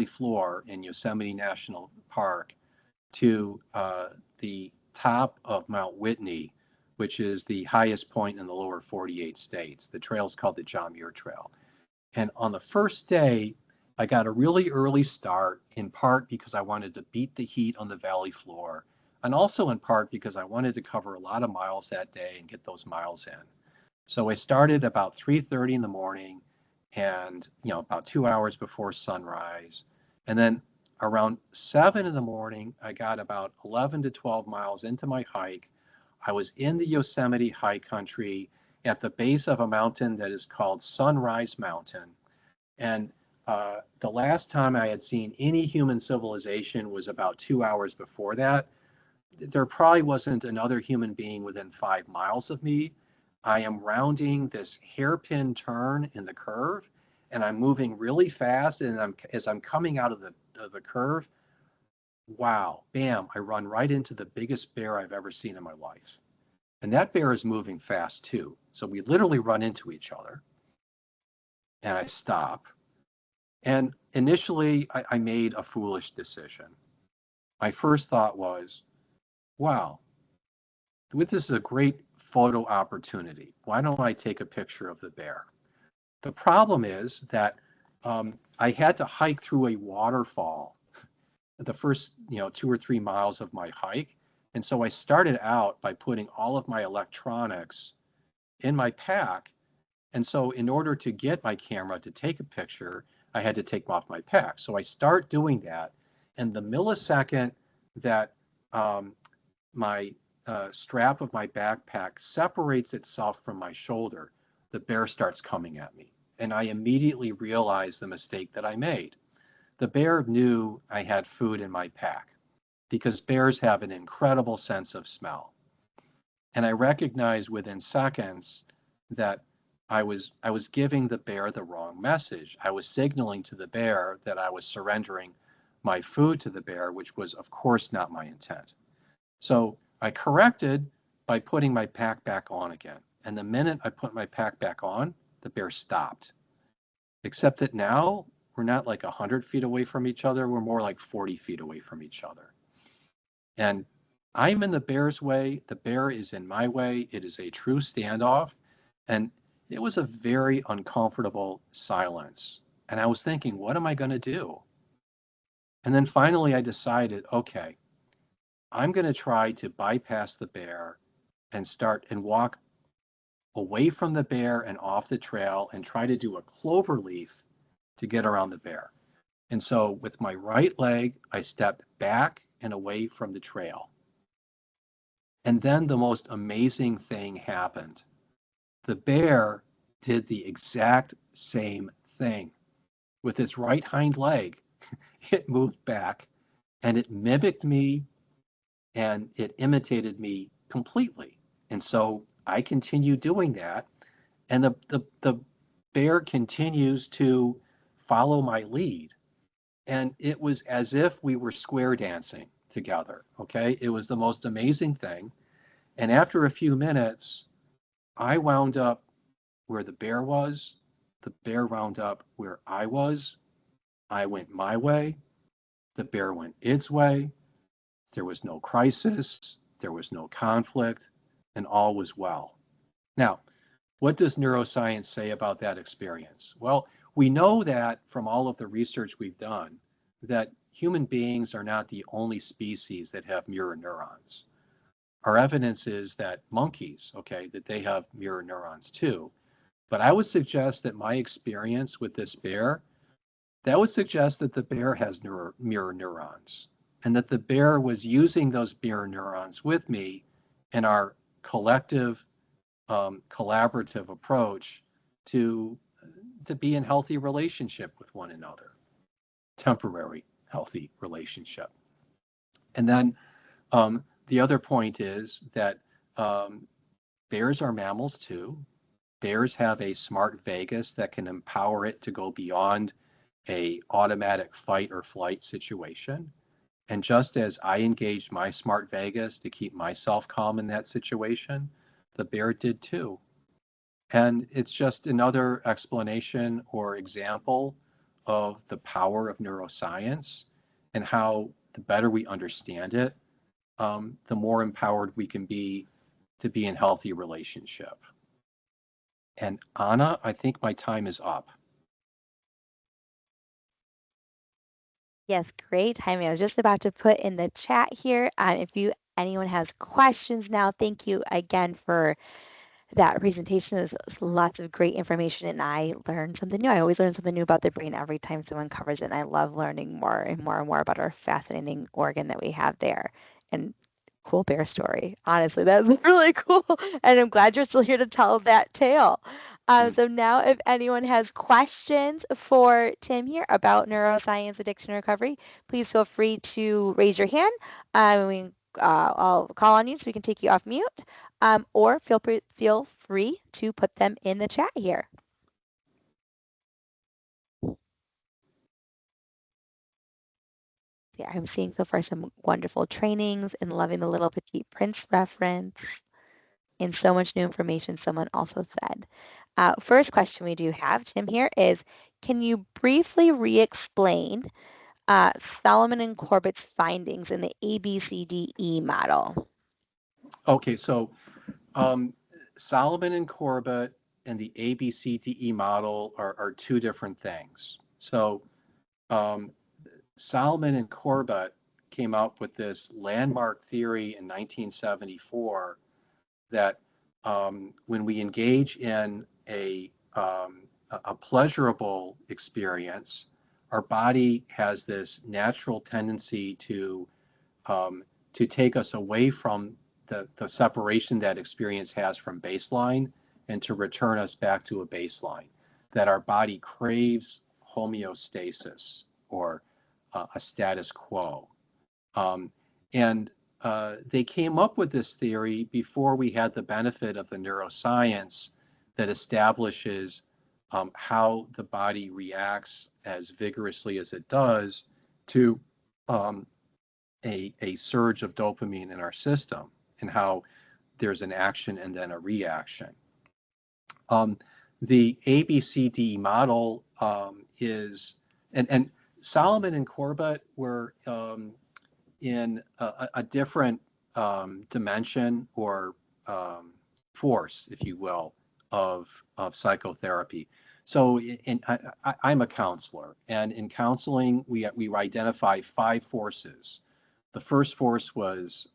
floor in Yosemite National Park to the top of Mount Whitney, which is the highest point in the lower 48 states. The trail is called the John Muir Trail. And on the first day, I got a really early start, in part because I wanted to beat the heat on the valley floor, and also in part because I wanted to cover a lot of miles that day and get those miles in. So I started about 3:30 in the morning and, about 2 hours before sunrise. And then around 7 in the morning, I got about 11 to 12 miles into my hike. I was in the Yosemite high country at the base of a mountain that is called Sunrise Mountain. And the last time I had seen any human civilization was about 2 hours before that. There probably wasn't another human being within 5 miles of me. I am rounding this hairpin turn in the curve, and I'm moving really fast. And as I'm coming out of the curve, wow, bam, I run right into the biggest bear I've ever seen in my life. And that bear is moving fast too. So we literally run into each other, and I stop. And initially, I made a foolish decision. My first thought was, wow, this is a great photo opportunity. Why don't I take a picture of the bear? The problem is that I had to hike through a waterfall the first 2 or 3 miles of my hike. And so I started out by putting all of my electronics in my pack. And so in order to get my camera to take a picture, I had to take off my pack. So I start doing that. And the millisecond that my strap of my backpack separates itself from my shoulder, the bear starts coming at me. And I immediately realized the mistake that I made. The bear knew I had food in my pack because bears have an incredible sense of smell. And I recognized within seconds that I was giving the bear the wrong message. I was signaling to the bear that I was surrendering my food to the bear, which was of course not my intent. So I corrected by putting my pack back on again. And the minute I put my pack back on, the bear stopped. Except that now we're not like 100 feet away from each other. We're more like 40 feet away from each other. And I'm in the bear's way. The bear is in my way. It is a true standoff. And it was a very uncomfortable silence. And I was thinking, what am I going to do? And then finally I decided, okay, I'm going to try to bypass the bear and start and walk away from the bear and off the trail and try to do a clover leaf to get around the bear. And so with my right leg, I stepped back and away from the trail. And then the most amazing thing happened. The bear did the exact same thing. With its right hind leg, it moved back and it mimicked me and it imitated me completely. And so I continue doing that. And the bear continues to follow my lead. And it was as if we were square dancing together. Okay. It was the most amazing thing. And after a few minutes, I wound up where the bear was. The bear wound up where I was. I went my way. The bear went its way. There was no crisis. There was no conflict, and all was well. Now, what does neuroscience say about that experience? Well, we know that from all of the research we've done, that human beings are not the only species that have mirror neurons. Our evidence is that monkeys, okay, that they have mirror neurons too. But I would suggest that my experience with this bear, that would suggest that the bear has mirror neurons and that the bear was using those mirror neurons with me in our collective, collaborative approach to, to be in healthy relationship with one another, temporary healthy relationship. And then the other point is that Bears are mammals too. Bears have a smart vagus that can empower it to go beyond a automatic fight or flight situation. And just as I engaged my smart vagus to keep myself calm in that situation, the bear did too. And it's just another explanation or example of the power of neuroscience and how the better we understand it, the more empowered we can be to be in healthy relationship. And Anna, I think my time is up. Yes, great timing. I was just about to put in the chat here. If you anyone has questions now, thank you again for that presentation. There's lots of great information, and I learned something new. I always learn something new about the brain every time someone covers it, and I love learning more and more and more about our fascinating organ that we have there. And cool bear story. Honestly, that's really cool. And I'm glad you're still here to tell that tale. Mm. So now if anyone has questions for Tim here about neuroscience addiction recovery, please feel free to raise your hand. I'll call on you so we can take you off mute, or feel free to put them in the chat here. Yeah, I'm seeing so far some wonderful trainings and loving the little Petite Prince reference. And so much new information, someone also said. First question we do have, Tim, here is, can you briefly re-explain uh, Solomon and Corbett's findings in the ABCDE model? Okay, so um, Solomon and Corbett and the ABCDE model are two different things. So um, Solomon and Corbett came up with this landmark theory in 1974 that when we engage in a pleasurable experience, our body has this natural tendency um, to take us away from the separation that experience has from baseline and to return us back to a baseline. That our body craves homeostasis or a status quo. Um, and they came up with this theory before we had the benefit of the neuroscience that establishes how the body reacts as vigorously as it does to um, a surge of dopamine in our system and how there's an action and then a reaction. Um, the ABCD model and Solomon and Corbett were in a different dimension or force, if you will, of psychotherapy. So I'm a counselor, and in counseling, we identify five forces. The first force was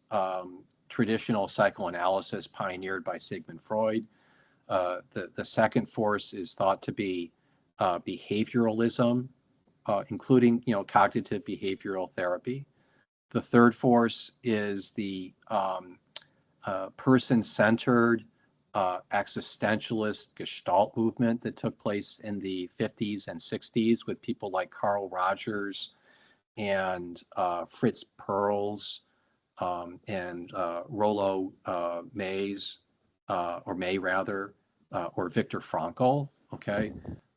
traditional psychoanalysis pioneered by Sigmund Freud. The second force is thought to be behavioralism, including cognitive behavioral therapy. The third force is the person-centered existentialist Gestalt movement that took place in the 50s and 60s with people like Carl Rogers and Fritz Perls and Rollo Mays, or May rather, or Viktor Frankl. Okay.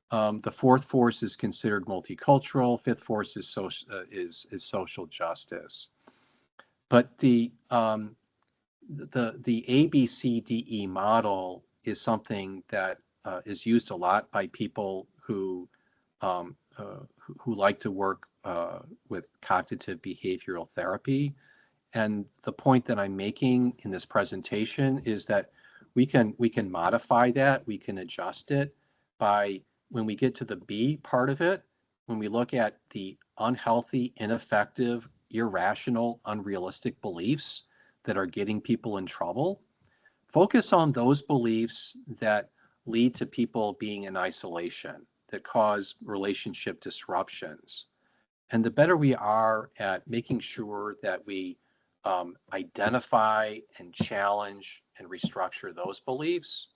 The fourth force is considered multicultural. Fifth force is social justice. But the ABCDE model is something that is used a lot by people who like to work with cognitive behavioral therapy. And the point that I'm making in this presentation is that we can modify that, we can adjust it by when we get to the B part of it, when we look at the unhealthy, ineffective, irrational, unrealistic beliefs that are getting people in trouble, focus on those beliefs that lead to people being in isolation, that cause relationship disruptions. And the better we are at making sure that we identify and challenge and restructure those beliefs,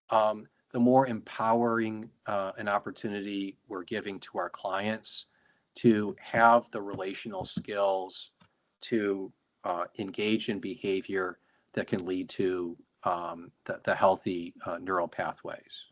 the more empowering an opportunity we're giving to our clients to have the relational skills to engage in behavior that can lead to the healthy neural pathways.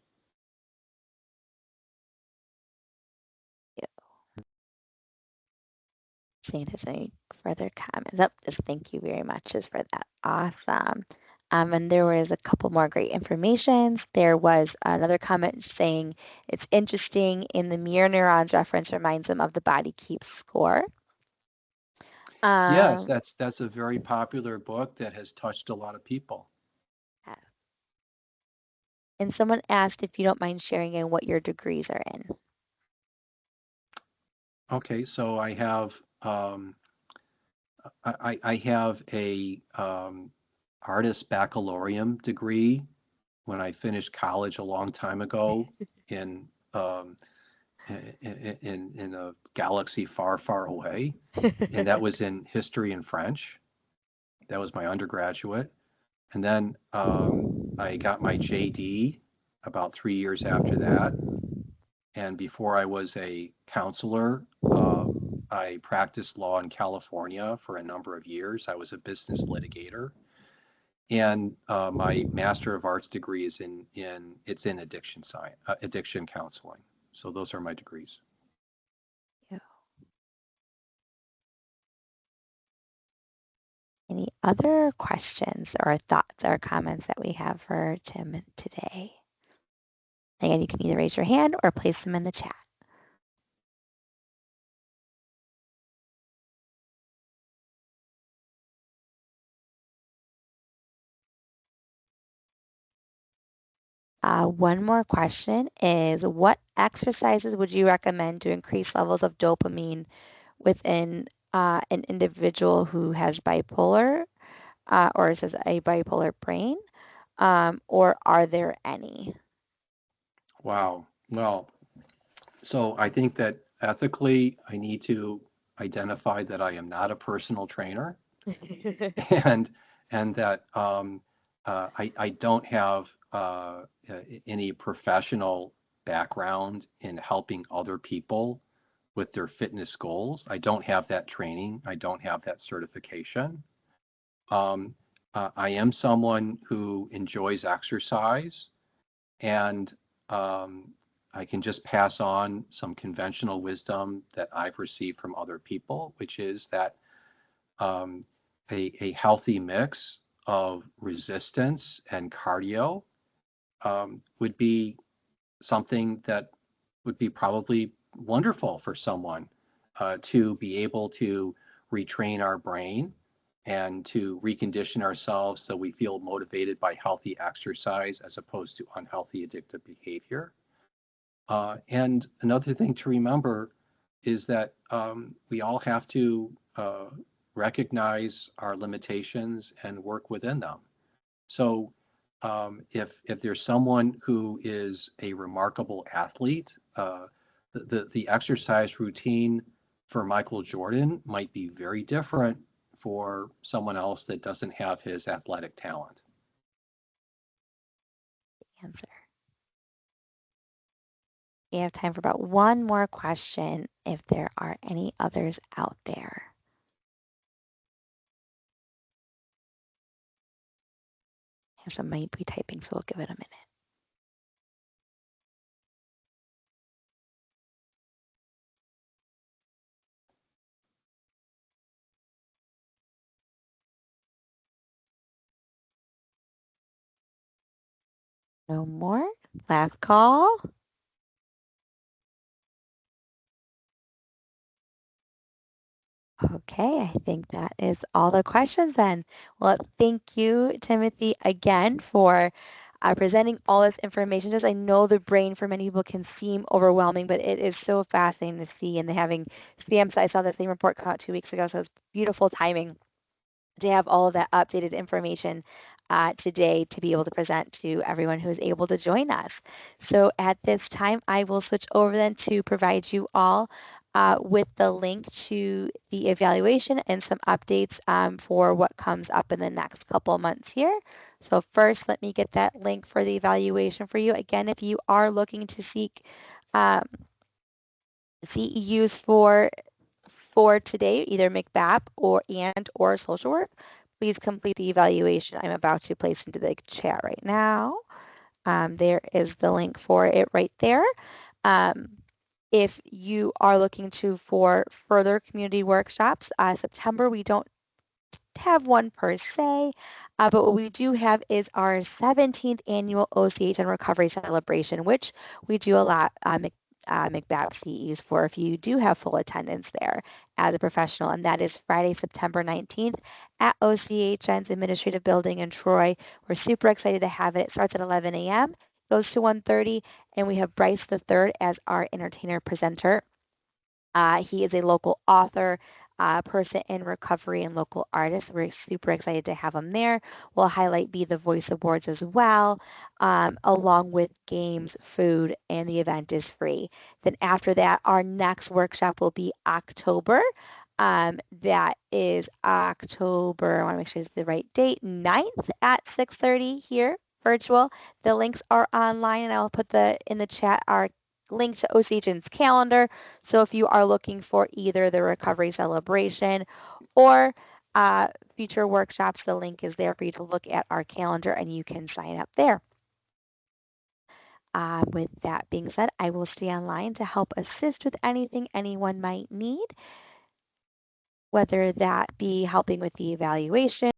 Seeing if there's any further comments. Oh, just thank you very much just for that. Awesome. And there was a couple more great informations. There was another comment saying it's interesting in the mirror neurons reference reminds them of the body keeps score. Yes, Um, that's a very popular book that has touched a lot of people. and someone asked if you don't mind sharing in what your degrees are in. Okay, so I have a artist baccalaureate degree when I finished college a long time ago in um, in a galaxy far, far away, and that was in history and French. That was my undergraduate, and then I got my JD about 3 years after that. And before I was a counselor, I practiced law in California for a number of years. I was a business litigator, and my Master of Arts degree is in addiction science, addiction counseling. So those are my degrees. Yeah. Any other questions or thoughts or comments that we have for Tim today? Again, you can either raise your hand or place them in the chat. One more question is what exercises would you recommend to increase levels of dopamine within an individual who has bipolar or says a bipolar brain? Or are there any? Wow. Well, so I think that ethically, I need to identify that I am not a personal trainer, and that I don't have any professional background in helping other people with their fitness goals. I don't have that training. I don't have that certification. Um, I am someone who enjoys exercise, and I can just pass on some conventional wisdom that I've received from other people, which is that um, a healthy mix of resistance and cardio would be something that would be probably wonderful for someone to be able to retrain our brain and to recondition ourselves so we feel motivated by healthy exercise as opposed to unhealthy addictive behavior. And another thing to remember is that we all have to recognize our limitations and work within them. So if there's someone who is a remarkable athlete, the exercise routine for Michael Jordan might be very different for someone else that doesn't have his athletic talent. Answer. We have time for about one more question if there are any others out there. Some might be typing, so we'll give it a minute. No more? Last call? Okay, I think that is all the questions then. Well, thank you, Timothy, again for presenting all this information. Just I know the brain for many people can seem overwhelming, but it is so fascinating to see. And having SAMHSA, I saw the same report come out 2 weeks ago, so it's beautiful timing to have all of that updated information today to be able to present to everyone who is able to join us. So at this time, I will switch over then to provide you all with the link to the evaluation and some updates for what comes up in the next couple of months here. So first, let me get that link for the evaluation for you. Again, if you are looking to seek um, CEUs for today, either McBAP or social work, please complete the evaluation I'm about to place into the chat right now. There is the link for it right there. Um, if you are looking to for further community workshops, September we don't have one per se, but what we do have is our 17th annual OCH and Recovery Celebration, which we do a lot McBab CEs for if you do have full attendance there as a professional, and that is Friday, September 19th at OCHN's Administrative Building in Troy. We're super excited to have it. It starts at 11 a.m., goes to 1:30, and we have Bryce the Third as our entertainer presenter. He is a local author, person in recovery, and local artist. We're super excited to have him there. We'll highlight Be the Voice Awards as well, along with games, food, and the event is free. Then after that, our next workshop will be October. That is October, I want to make sure it's the right date, 9th at 6:30 here, virtual. The links are online, and I'll put the in the chat our link to OCHN's calendar. So if you are looking for either the recovery celebration or future workshops, the link is there for you to look at our calendar and you can sign up there. With that being said, I will stay online to help assist with anything anyone might need, whether that be helping with the evaluation